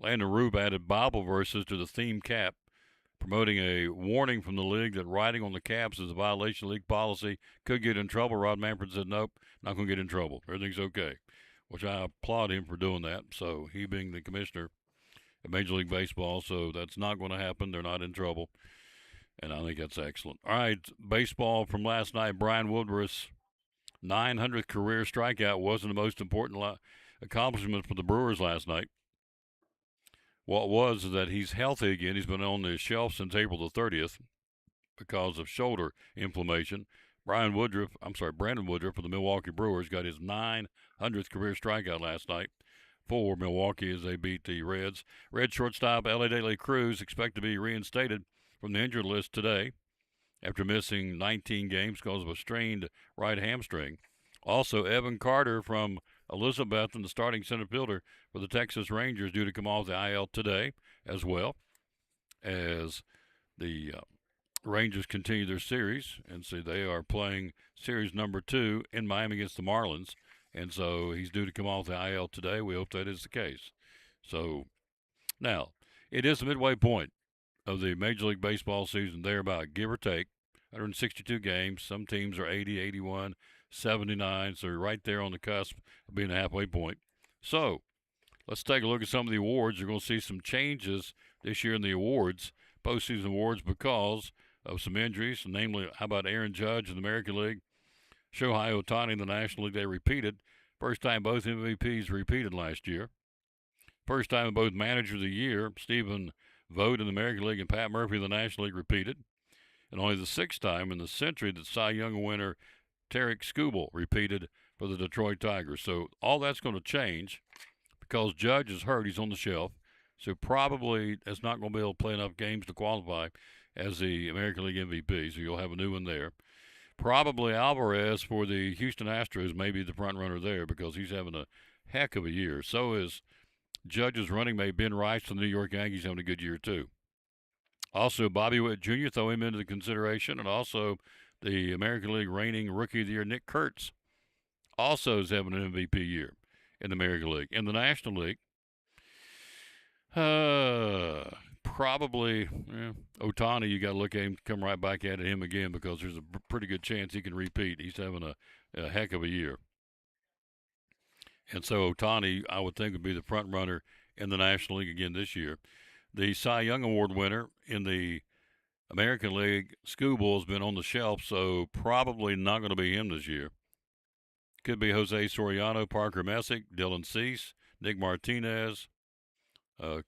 Landon Rube, added Bible verses to the theme cap, promoting a warning from the league that writing on the caps is a violation of league policy, could get in trouble. Rob Manfred said, nope, not going to get in trouble. Everything's okay, which I applaud him for doing that. So he being the commissioner of Major League Baseball, so that's not going to happen. They're not in trouble, and I think that's excellent. All right, baseball from last night. Brian Woodruff's 900th career strikeout wasn't the most important accomplishment for the Brewers last night. What was is that he's healthy again. He's been on the shelf since April the 30th because of shoulder inflammation. Brandon Woodruff for the Milwaukee Brewers got his 900th career strikeout last night for Milwaukee as they beat the Reds. Red shortstop Ellie De La Cruz expected to be reinstated from the injured list today after missing 19 games because of a strained right hamstring. Also, Evan Carter from Elizabethton, the starting center fielder for the Texas Rangers, due to come off the IL today as well as the Rangers continue their series. And so they are playing series number 2 in Miami against the Marlins. And so he's due to come off the IL today. We hope that is the case. So now, It is the midway point of the Major League Baseball season, thereabout, give or take. 162 games. Some teams are 80, 81, 79, so you're right there on the cusp of being a halfway point. So let's take a look at some of the awards. You're going to see some changes this year in the awards, postseason awards, because of some injuries, namely, how about Aaron Judge in the American League, Shohei Ohtani in the National League? They repeated. First time both MVPs repeated last year. First time both Manager of the Year, Stephen Vogt in the American League and Pat Murphy in the National League, repeated. And only the sixth time in the century that Cy Young winner Tarek Skubal repeated for the Detroit Tigers. So all that's going to change because Judge is hurt. He's on the shelf. So probably is not going to be able to play enough games to qualify as the American League MVP. So you'll have a new one there. Probably Alvarez for the Houston Astros may be the front runner there because he's having a heck of a year. So is Judge's running mate Ben Rice for the New York Yankees having a good year too. Also, Bobby Witt Jr., throw him into the consideration, and also the American League reigning Rookie of the Year, Nick Kurtz, also is having an MVP year in the American League. In the National League, probably Ohtani, you got to look at him, come right back at him again because there's a pretty good chance he can repeat. He's having a heck of a year. And so Ohtani, I would think, would be the front runner in the National League again this year. The Cy Young Award winner in the American League, Skubal, has been on the shelf, so probably not going to be him this year. Could be Jose Soriano, Parker Messick, Dylan Cease, Nick Martinez,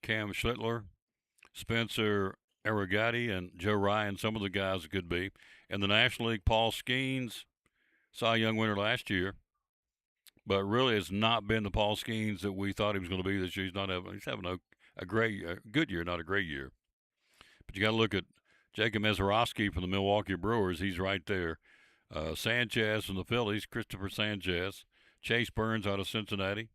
Cam Schlittler, Spencer Arrogati, and Joe Ryan, some of the guys it could be. In the National League, Paul Skeens, Cy Young winner last year, but really it's not been the Paul Skeens that we thought he was going to be this year. He's having a good year, not a great year. But you got to look at Jacob Mezorowski from the Milwaukee Brewers. He's right there. Sanchez from the Phillies, Christopher Sanchez. Chase Burns out of Cincinnati.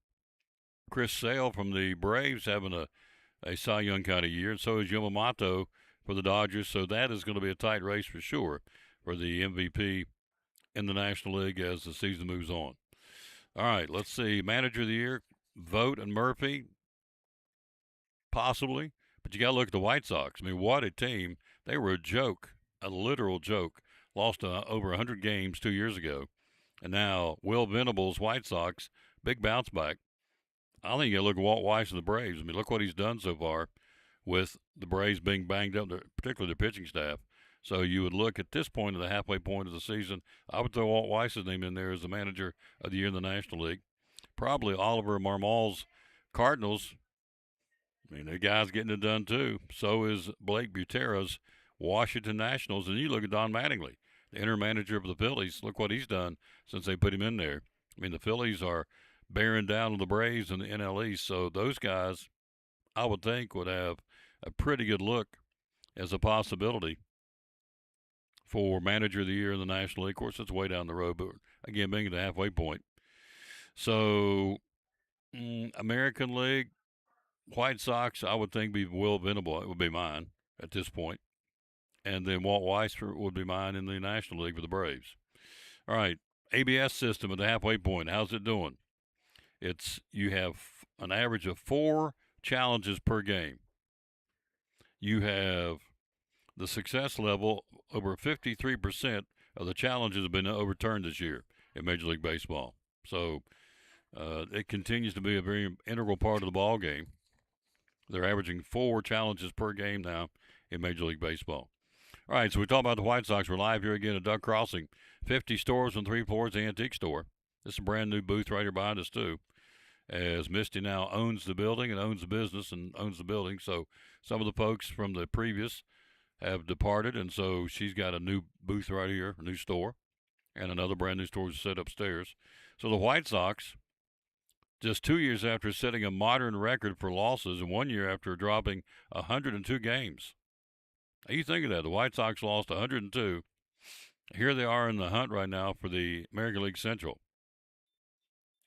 Chris Sale from the Braves having a Cy Young kind of year, and so is Yamamoto for the Dodgers. So that is going to be a tight race for sure for the MVP in the National League as the season moves on. All right, let's see. Manager of the Year, Vogt and Murphy, possibly. But you got to look at the White Sox. I mean, what a team. They were a joke, a literal joke. Lost over 100 games 2 years ago. And now Will Venables, White Sox, big bounce back. I think you got to look at Walt Weiss and the Braves. I mean, look what he's done so far with the Braves being banged up, particularly their pitching staff. So you would look at this point of the halfway point of the season, I would throw Walt Weiss's name in there as the Manager of the Year in the National League. Probably Oliver Marmol's Cardinals. I mean, the guy's getting it done too. So is Blake Butera's Washington Nationals. And you look at Don Mattingly, the interim manager of the Phillies. Look what he's done since they put him in there. I mean, the Phillies are bearing down on the Braves and the NL East. So those guys, I would think, would have a pretty good look as a possibility for Manager of the Year in the National League. Of course, it's way down the road, but again, being at the halfway point. So, American League, White Sox, I would think be Will Venable. It would be mine at this point. And then Walt Weiss would be mine in the National League for the Braves. All right, ABS system at the halfway point. How's it doing? You have an average of 4 challenges per game. You have the success level, over 53% of the challenges have been overturned this year in Major League Baseball. So it continues to be a very integral part of the ball game. They're averaging 4 challenges per game now in Major League Baseball. All right, so we talk about the White Sox. We're live here again at Duck Crossing. 50 stores on 3 floors, the Antique Store. This is a brand new booth right here behind us, too, as Misty now owns the building and owns the business and owns the building. So some of the folks from the previous have departed, and so she's got a new booth right here, a new store, and another brand new store set upstairs. So the White Sox, just 2 years after setting a modern record for losses and 1 year after dropping 102 games. Now you think of that. The White Sox lost 102. Here they are in the hunt right now for the American League Central.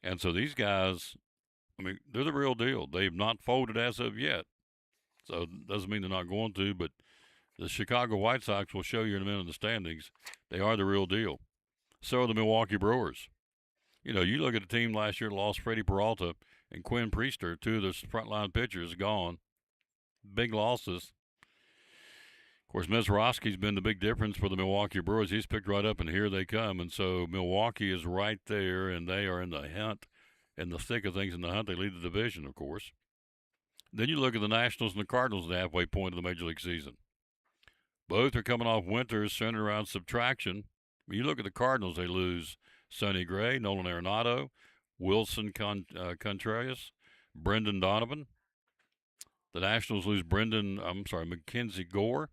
And so these guys, I mean, they're the real deal. They've not folded as of yet. So it doesn't mean they're not going to, but the Chicago White Sox will show you in a minute in the standings. They are the real deal. So are the Milwaukee Brewers. You know, you look at the team last year that lost Freddie Peralta and Quinn Priester, 2 of their frontline pitchers, gone. big losses. Of course, Mizorowski's been the big difference for the Milwaukee Brewers. He's picked right up, and here they come. And so Milwaukee is right there, and they are in the hunt, in the thick of things in the hunt. They lead the division, of course. Then you look at the Nationals and the Cardinals at the halfway point of the Major League season. Both are coming off winters centered around subtraction. When you look at the Cardinals, they lose Sonny Gray, Nolan Arenado, Wilson Contreras, Brendan Donovan. The Nationals lose Mackenzie Gore.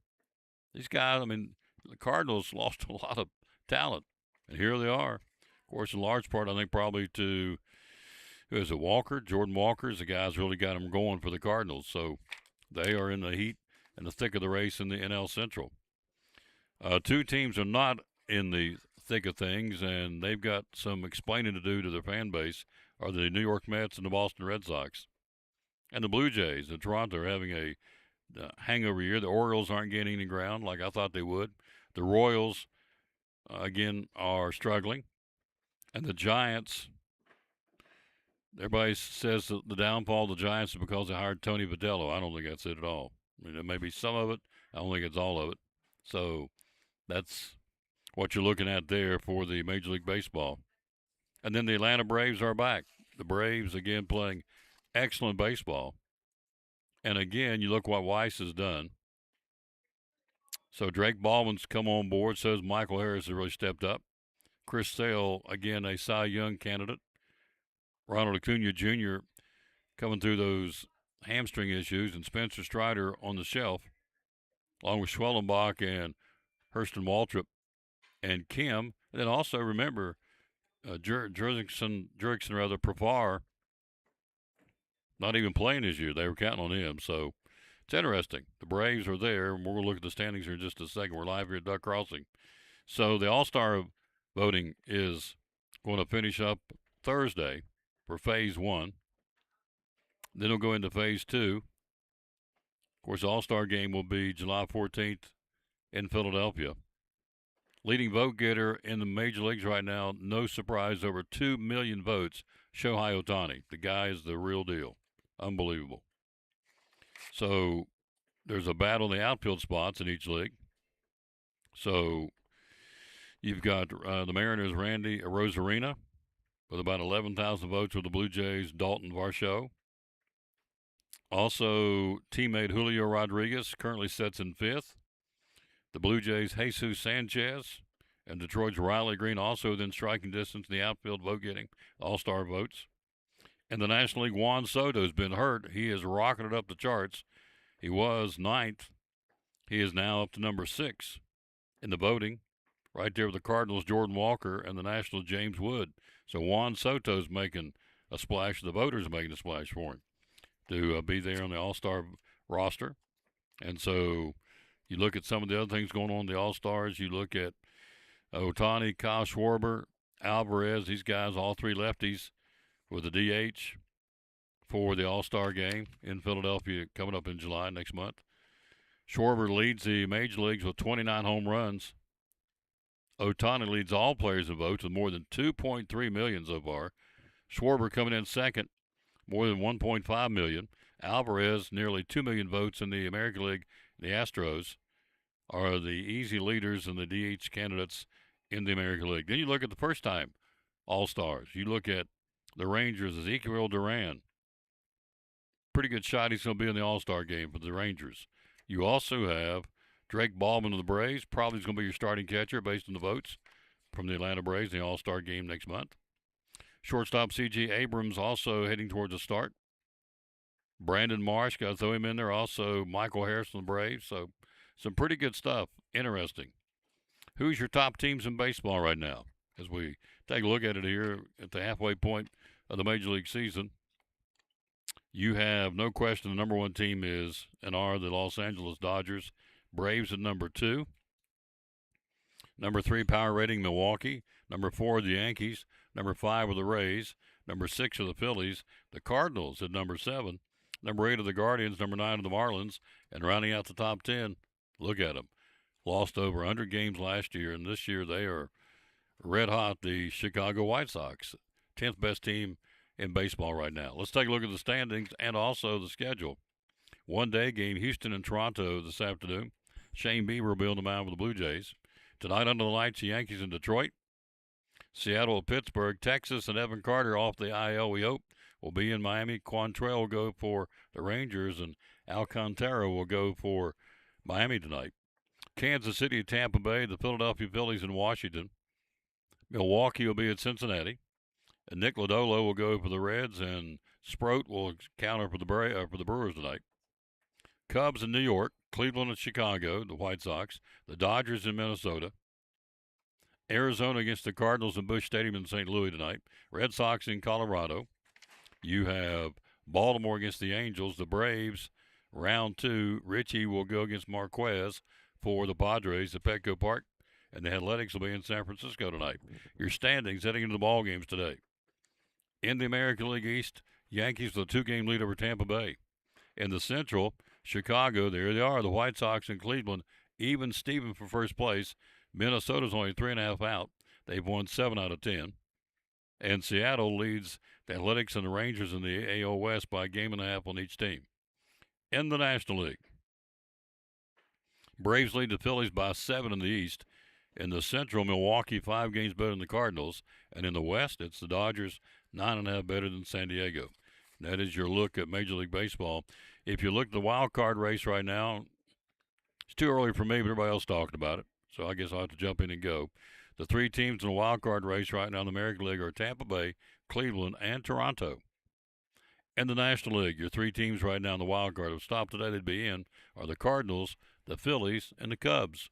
These guys, the Cardinals lost a lot of talent, and here they are. Of course, in large part, I think probably to, who is it, Walker? Jordan Walker is the guy who's really got them going for the Cardinals. So they are in the heat and the thick of the race in the NL Central. Two teams are not in the thick of things, and they've got some explaining to do to their fan base, are the New York Mets and the Boston Red Sox. And the Blue Jays in Toronto are having a hangover year. The Orioles aren't gaining any ground like I thought they would. The Royals, again, are struggling. And the Giants, everybody says that the downfall of the Giants is because they hired Tony Vitello. I don't think that's it at all. There may be some of it. I don't think it's all of it. So that's what you're looking at there for the Major League Baseball. And then the Atlanta Braves are back. The Braves, again, playing excellent baseball. And again, you look what Weiss has done. So Drake Baldwin's come on board. So has Michael Harris has really stepped up. Chris Sale, again, a Cy Young candidate. Ronald Acuna Jr. coming through those hamstring issues. And Spencer Strider on the shelf, along with Schwellenbach and Hurston Waltrip and Kim. And then also remember Jurickson Profar, not even playing this year. They were counting on him. So it's interesting. The Braves are there, and we're going to look at the standings here in just a second. We're live here at Duck Crossing. So the All-Star voting is going to finish up Thursday for Phase 1. Then it'll go into Phase 2. Of course, the All-Star game will be July 14th in Philadelphia. Leading vote getter in the major leagues right now, no surprise, over 2 million votes, Shohei Ohtani. The guy is the real deal. Unbelievable. So there's a battle in the outfield spots in each league. So you've got the Mariners' Randy Rosarina with about 11,000 votes with the Blue Jays' Dalton Varsho. Also, teammate Julio Rodriguez currently sits in 5th. The Blue Jays' Jesus Sanchez and Detroit's Riley Green also within striking distance in the outfield vote-getting All-Star votes. In the National League, Juan Soto's been hurt. He has rocketed up the charts. He was 9th. He is now up to number 6 in the voting, right there with the Cardinals' Jordan Walker and the Nationals' James Wood. So Juan Soto's making a splash. The voters are making a splash for him to be there on the All-Star roster. And so you look at some of the other things going on in the All-Stars. You look at Ohtani, Kyle Schwarber, Alvarez, these guys, all three lefties with the DH for the All-Star game in Philadelphia coming up in July next month. Schwarber leads the major leagues with 29 home runs. Ohtani leads all players in votes with more than 2.3 million so far. Schwarber coming in second, more than 1.5 million. Alvarez, nearly 2 million votes in the American League. The Astros are the easy leaders and the DH candidates in the American League. Then you look at the first-time All-Stars. You look at the Rangers, Ezekiel Duran. Pretty good shot he's going to be in the All-Star game for the Rangers. You also have Drake Baldwin of the Braves. Probably is going to be your starting catcher based on the votes from the Atlanta Braves in the All-Star game next month. Shortstop C.J. Abrams also heading towards a start. Brandon Marsh, got to throw him in there. Also, Michael Harris from the Braves. So, some pretty good stuff. Interesting. Who's your top teams in baseball right now? As we take a look at it here at the halfway point of the Major League season, you have no question the number one team is and are the Los Angeles Dodgers. Braves at number 2. Number 3 power rating, Milwaukee. Number 4, the Yankees. Number 5 are the Rays. Number 6 are the Phillies. The Cardinals at number 7. Number 8 are the Guardians. Number 9 are the Marlins. And rounding out the top 10, look at them. Lost over 100 games last year, and this year they are red hot, the Chicago White Sox. 10th best team in baseball right now. Let's take a look at the standings and also the schedule. One-day game, Houston and Toronto this afternoon. Shane Bieber will be on the mound with the Blue Jays. Tonight under the lights, the Yankees in Detroit. Seattle, Pittsburgh, Texas, and Evan Carter off the IL, we hope, will be in Miami. Quantrell will go for the Rangers, and Alcantara will go for Miami tonight. Kansas City, Tampa Bay, the Philadelphia Phillies in Washington. Milwaukee will be at Cincinnati. And Nick Lodolo will go for the Reds, and Sproat will counter for the Brewers tonight. Cubs in New York, Cleveland and Chicago, the White Sox, the Dodgers in Minnesota. Arizona against the Cardinals in Busch Stadium in St. Louis tonight. Red Sox in Colorado. You have Baltimore against the Angels, the Braves, round 2. Richie will go against Marquez for the Padres at Petco Park, and the Athletics will be in San Francisco tonight. Your standings heading into the ball games today. In the American League East, Yankees with a 2-game lead over Tampa Bay. In the Central, Chicago, there they are, the White Sox and Cleveland, even Steven for first place. Minnesota's only 3.5 out. They've won 7 out of 10. And Seattle leads the Athletics and the Rangers in the AL West by a game and a half on each team. In the National League, Braves lead the Phillies by 7 in the East. In the Central, Milwaukee 5 games better than the Cardinals. And in the West, it's the Dodgers 9.5 better than San Diego. And that is your look at Major League Baseball. If you look at the wild card race right now, it's too early for me, but everybody else talking about it. So I guess I'll have to jump in and go. The 3 teams in the wild card race right now in the American League are Tampa Bay, Cleveland, and Toronto. In the National League, your 3 teams right now in the wild card have stopped today they'd be in are the Cardinals, the Phillies, and the Cubs.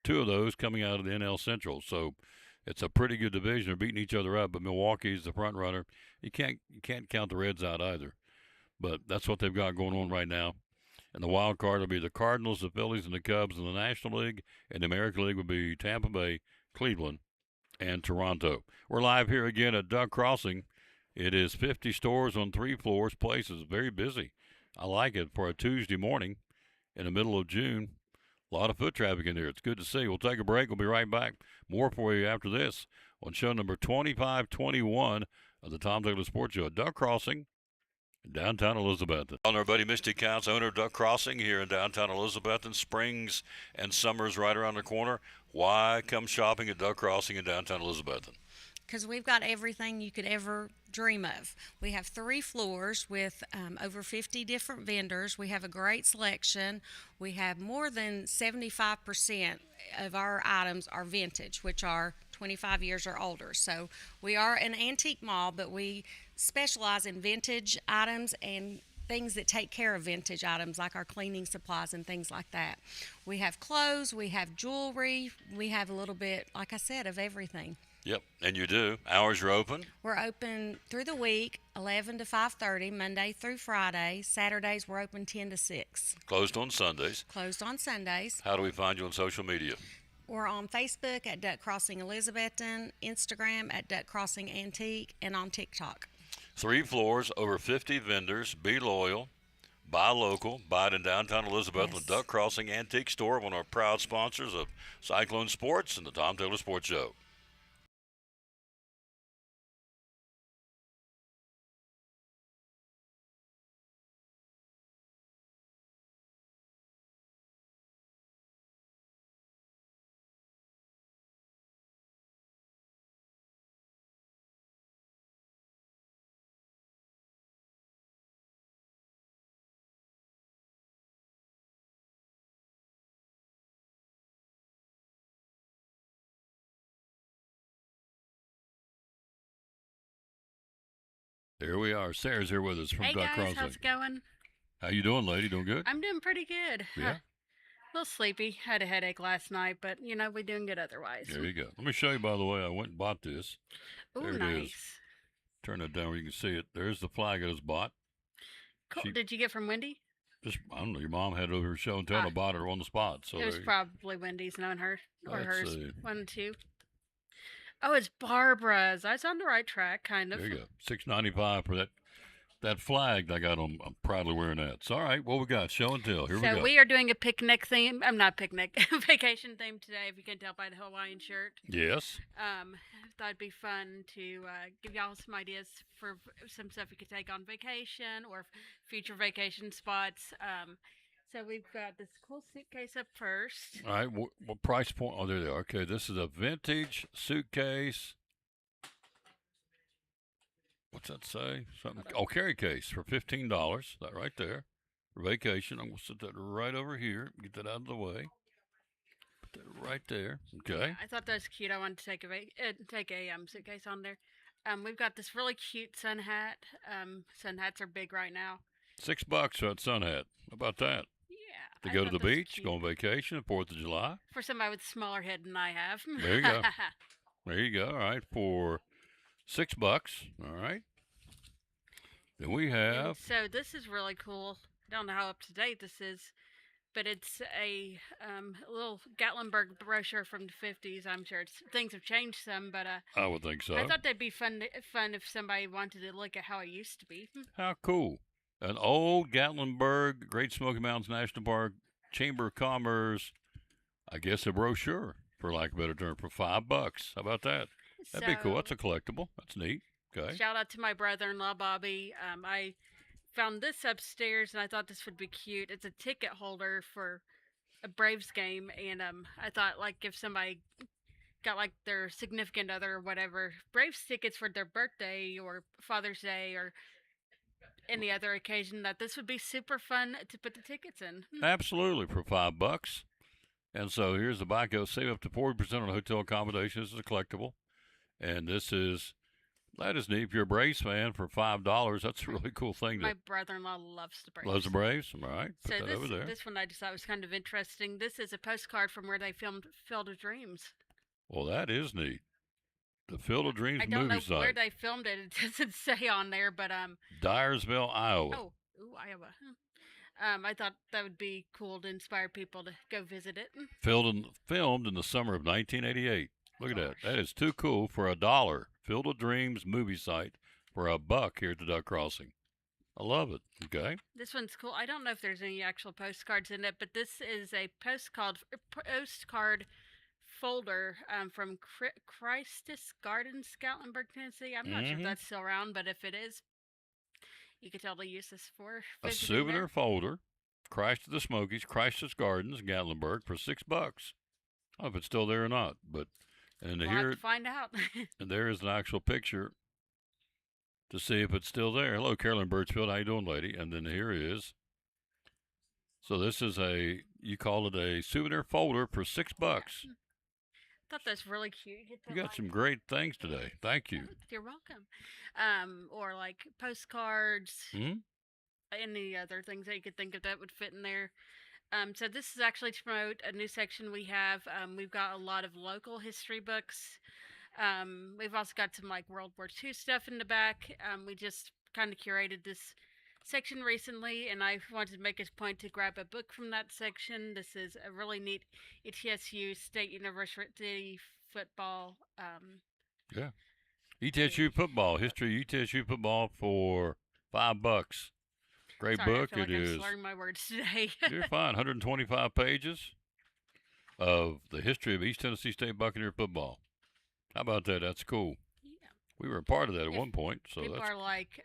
2 of those coming out of the NL Central. So it's a pretty good division. They're beating each other up, but Milwaukee's the front runner. You can't count the Reds out either. But that's what they've got going on right now. And the wild card will be the Cardinals, the Phillies, and the Cubs in the National League. And the American League will be Tampa Bay, Cleveland, and Toronto. We're live here again at Duck Crossing. It is 50 stores on 3 floors. Place is very busy. I like it for a Tuesday morning in the middle of June. A lot of foot traffic in here. It's good to see. We'll take a break. We'll be right back. More for you after this on show number 2521 of the Tom Taylor Sports Show at Duck Crossing, downtown Elizabethton. On our buddy Misty Counts, owner of Duck Crossing here in downtown Elizabethton. Springs and summer's right around the corner. Why come shopping at Duck Crossing in downtown Elizabethton? Because we've got everything you could ever dream of. We have 3 floors with over 50 different vendors. We have a great selection. We have more than 75% of our items are vintage, which are 25 years or older. So we are an antique mall, but we specialize in vintage items and things that take care of vintage items, like our cleaning supplies and things like that. We have clothes, we have jewelry, we have a little bit, like I said, of everything. Yep, and you do. Hours are open? We're open through the week, 11 to 5:30, Monday through Friday. Saturdays, we're open 10 to 6. Closed on Sundays. Closed on Sundays. How do we find you on social media? We're on Facebook at Duck Crossing Elizabethton, Instagram at Duck Crossing Antique, and on TikTok. 3 floors, over 50 vendors. Be loyal. Buy local. Buy it in downtown Elizabethton. Yes. Duck Crossing Antique Store, one of our proud sponsors of Cyclone Sports and the Tom Taylor Sports Show. Here we are. Sarah's here with us from Hey Duck guys, Crossing. how's it going? How you doing, lady? Doing good? I'm doing pretty good. Yeah? A little sleepy. Had a headache last night, but we're doing good otherwise. There you go. Let me show you, by the way, I went and bought this. Ooh, There it nice. is. Turn it down where you can see it. There's the flag it was bought. Cool. She- Did you get from Wendy? Just, I don't know, your mom had it over her show and tell. I bought her on the spot. So It was there you- probably Wendy's, knowing her or Let's hers. see. 1 and 2. Oh, it's Barbara's. I was on the right track, kind of. There you go. $6.95 for that that flag I got on, I'm proudly wearing that. So, all right, what we got? Show and tell. Here we So go. we are doing a picnic theme. I'm not picnic, vacation theme today. If you can tell by the Hawaiian shirt. Yes. Thought it'd be fun to give y'all some ideas for some stuff you could take on vacation or future vacation spots. So we've got this cool suitcase up first. All right, what price point? Oh, there they are. Okay, this is a vintage suitcase. What's that say? Something. Oh, carry case for $15. That right there for vacation. I'm gonna set that right over here. Get that out of the way. Put that right there. Okay. I thought that was cute. I wanted to take a suitcase on there. We've got this really cute sun hat. Sun hats are big right now. $6 for that sun hat. How about that? Yeah. To I go to thought the those were beach, cute. go on vacation, 4th of July. For somebody with a smaller head than I have. There you go. There you go. All right, for $6. All right. Then we And have. so this is really cool. I don't know how up to date this is, but it's a little Gatlinburg brochure from the 50s. I'm sure things have changed some, but I would think so. I thought that'd be fun if somebody wanted to look at how it used to be. How cool. An old Gatlinburg, Great Smoky Mountains National Park, Chamber of Commerce, I guess a brochure, for lack of a better term, for $5. How about that? That'd be cool. So- That's a collectible. That's neat. Okay. Shout out to my brother-in-law Bobby. I found this upstairs, and I thought this would be cute. It's a ticket holder for a Braves game, and I thought like if somebody got like their significant other or whatever Braves tickets for their birthday or Father's Day or any other occasion, that this would be super fun to put the tickets in. Absolutely, for $5. And so here's the buy code. Save up to 40% on hotel accommodation. This is a collectible. And that is neat. If you're a Braves fan for $5, that's a really cool thing. My brother-in-law loves the Braves. Loves the Braves. All right. Put So that over there. this one I just thought was kind of interesting. This is a postcard from where they filmed Field of Dreams. Well, that is neat. The Field of Dreams I don't movie know where site. they filmed it. It doesn't say on there, but Dyersville, Iowa. Iowa. I thought that would be cool to inspire people to go visit it. Filmed in the summer of 1988. Look at that. That is too cool for $1. Field of Dreams movie site for $1 here at the Duck Crossing. I love it. Okay. This one's cool. I don't know if there's any actual postcards in it, but this is a postcard folder from Christus Gardens, Gatlinburg, Tennessee. I'm not sure if Mhm. that's still around, but if it is, you could totally use this for A visiting souvenir there. folder. Christ of the Smokies, Christus Gardens, Gatlinburg for $6. I don't know if it's still there or not, but and We'll here have to find out. and there is an actual picture to see if it's still there. Hello, Carolyn Birchfield. How you doing, lady? And then here is. So this is you call it a souvenir folder for $6. Thought that's really cute. Get You that got some great things today. Thank you. You're welcome. Or like postcards, Hmm? any other things that you could think of that would fit in there. So this is actually to promote a new section we have. We've got a lot of local history books. We've also got some like World War II stuff in the back. We just kind of curated this section recently, and I wanted to make a point to grab a book from that section. This is a really neat ETSU State University football. Yeah. ETSU football, history of ETSU football for $5. Great Sorry, book I feel like it I'm is. slurring my words today. You're fine. 125 pages of the history of East Tennessee State Buccaneer football. How about that? That's cool. Yeah. We were a part of that at If one point, so People that's are like,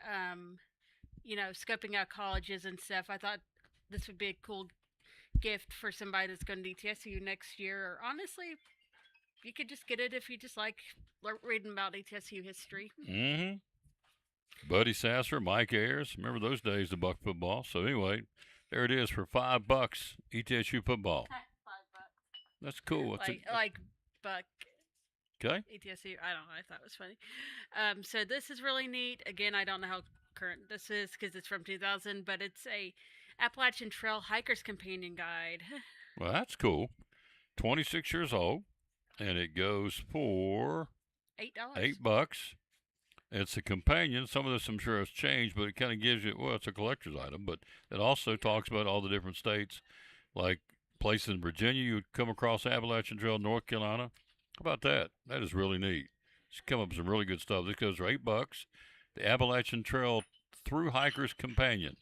scoping out colleges and stuff. I thought this would be a cool gift for somebody that's going to ETSU next year. Or honestly, you could just get it if you just like reading about ETSU history. Mm-hmm. Buddy Sasser, Mike Ayers. Remember those days of Buck football. So anyway, there it is for $5. ETSU football. That's cool. That's like Buck. okay. ETSU. I don't know. I thought it was funny. So this is really neat. Again, I don't know how current this is because it's from 2000, but it's a Appalachian Trail Hiker's Companion Guide. Well, that's cool. 26 years old, and it goes for $8. $8. It's a companion. Some of this I'm sure has changed, but it kind of gives you, well, it's a collector's item, but it also talks about all the different states, like places in Virginia you would come across Appalachian Trail, North Carolina. How about that? That is really neat. It's come up with some really good stuff. This goes for $8. The Appalachian Trail through hiker's companion.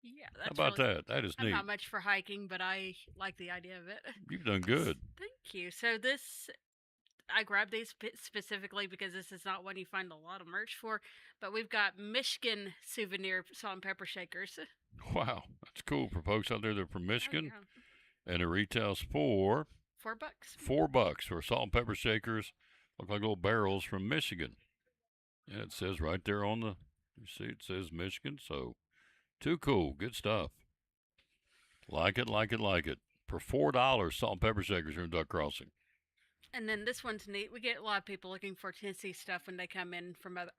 Yeah, How that's about really, that? That is I'm neat. not much for hiking, but I like the idea of it. You've done good. Thank you. So this, I grabbed these specifically because this is not one you find a lot of merch for, but we've got Michigan souvenir salt and pepper shakers. Wow, that's cool for folks out there that are from Oh, Michigan, yeah. and it retails for $4. $4 for salt and pepper shakers. Look like little barrels from Michigan, and it says right there on the. You see, it says Michigan. So, too cool, good stuff. Like it, like it, like it. For $4, salt and pepper shakers here in Duck Crossing. And then this one's neat. We get a lot of people looking for Tennessee stuff when they come in from out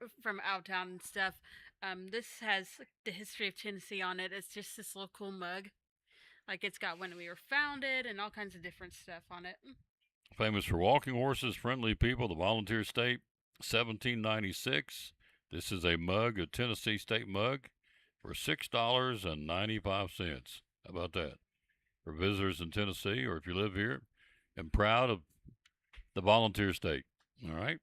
of town and stuff. This has the history of Tennessee on it. It's just this little cool mug. Like it's got when we were founded and all kinds of different stuff on it. Famous for walking horses, friendly people, the volunteer state, 1796. This is a mug, a Tennessee state mug, for $6.95. How about that? For visitors in Tennessee, or if you live here, and proud of the volunteer state. All right.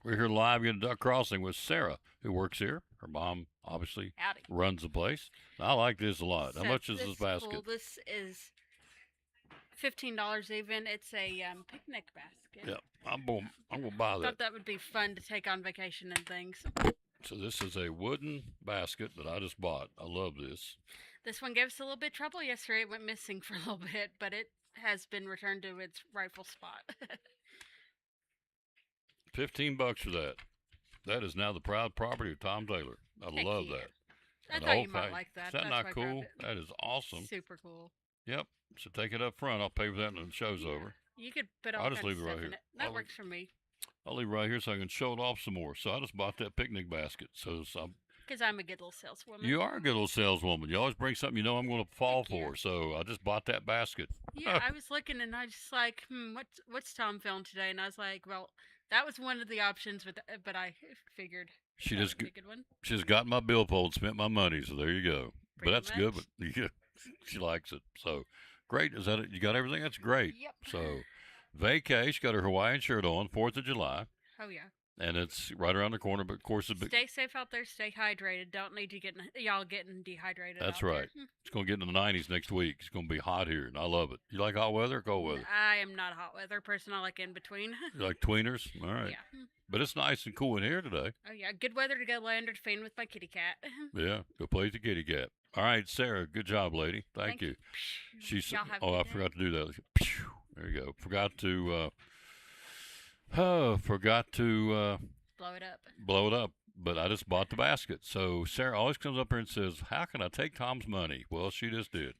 We're here live in Duck Crossing with Sarah, who works here. Her mom obviously Howdy. runs the place. I like this a lot. How So much is this basket? Cool. This is $15 even. It's a picnic basket. Yeah, I'm gonna buy that. Thought that would be fun to take on vacation and things. So this is a wooden basket that I just bought. I love this. This one gave us a little bit of trouble yesterday. It went missing for a little bit, but it has been returned to its rightful spot. $15 for that. That is now the proud property of Tom Taylor. I Heck love yeah. that. I An thought you old might fac- like that. Is that That's not why I cool? grabbed it. That is awesome. Super cool. Yep. So take it up front. I'll pay for that when the show's over. You could put all I'll just kinds leave of it stuff right in here. it. That I'll- works for me. I'll leave it right here so I can show it off some more. So I just bought that picnic basket. So Because I'm a good little saleswoman. you are a good little saleswoman. You always bring something you know I'm going to fall Heck yeah. for. So I just bought that basket. Yeah, I was looking and I just like, what's Tom feeling today? And I was like, well, that was one of the options, but I figured She that just would be a good one. She's got my billfold, spent my money. So there you go. Pretty but that's good. much. But yeah, she likes it. So great. Is that it? You got everything? That's great. Yep. So vacay. She got her Hawaiian shirt on, 4th of July. Oh yeah. And it's right around the corner, but of course, Stay safe out there. Stay hydrated. Don't need you y'all getting dehydrated. that's out right. there. It's going to get in the 90s next week. It's going to be hot here, and I love it. You like hot weather or cold weather? I am not a hot weather person. I like in between. You like tweeners? All right. Yeah. But it's nice and cool in here today. Oh yeah, good weather to go lay under the fan with my kitty cat. Yeah, go play with the kitty cat. All right, Sarah, good job, lady. Thank you. Y'all have a Oh, good I day. forgot to do that. There you go. Forgot to Blow it up. blow it up, but I just bought the basket. So Sarah always comes up here and says, "How can I take Tom's money?" Well, she just did.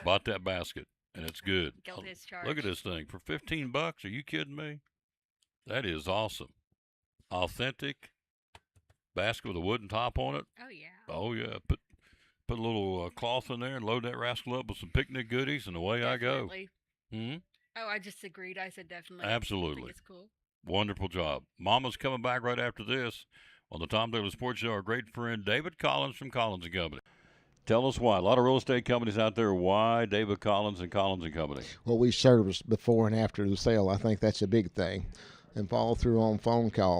Bought that basket, and it's good. Guilt is Look charged. at this thing for $15. Are you kidding me? That is awesome. Authentic basket with a wooden top on it. Oh yeah. Oh yeah. Put a little cloth in there and load that rascal up with some picnic goodies, and away I go. Definitely. Hmm. Oh, I just agreed. I said definitely. I Absolutely. think it's cool. Wonderful job. Mama's coming back right after this on the Tom Taylor Sports Show. Our great friend David Collins from Collins and Company. Tell us why. A lot of real estate companies out there. Why David Collins and Collins and Company? Well, we service before and after the sale. I think that's a big thing. And follow through on phone calls.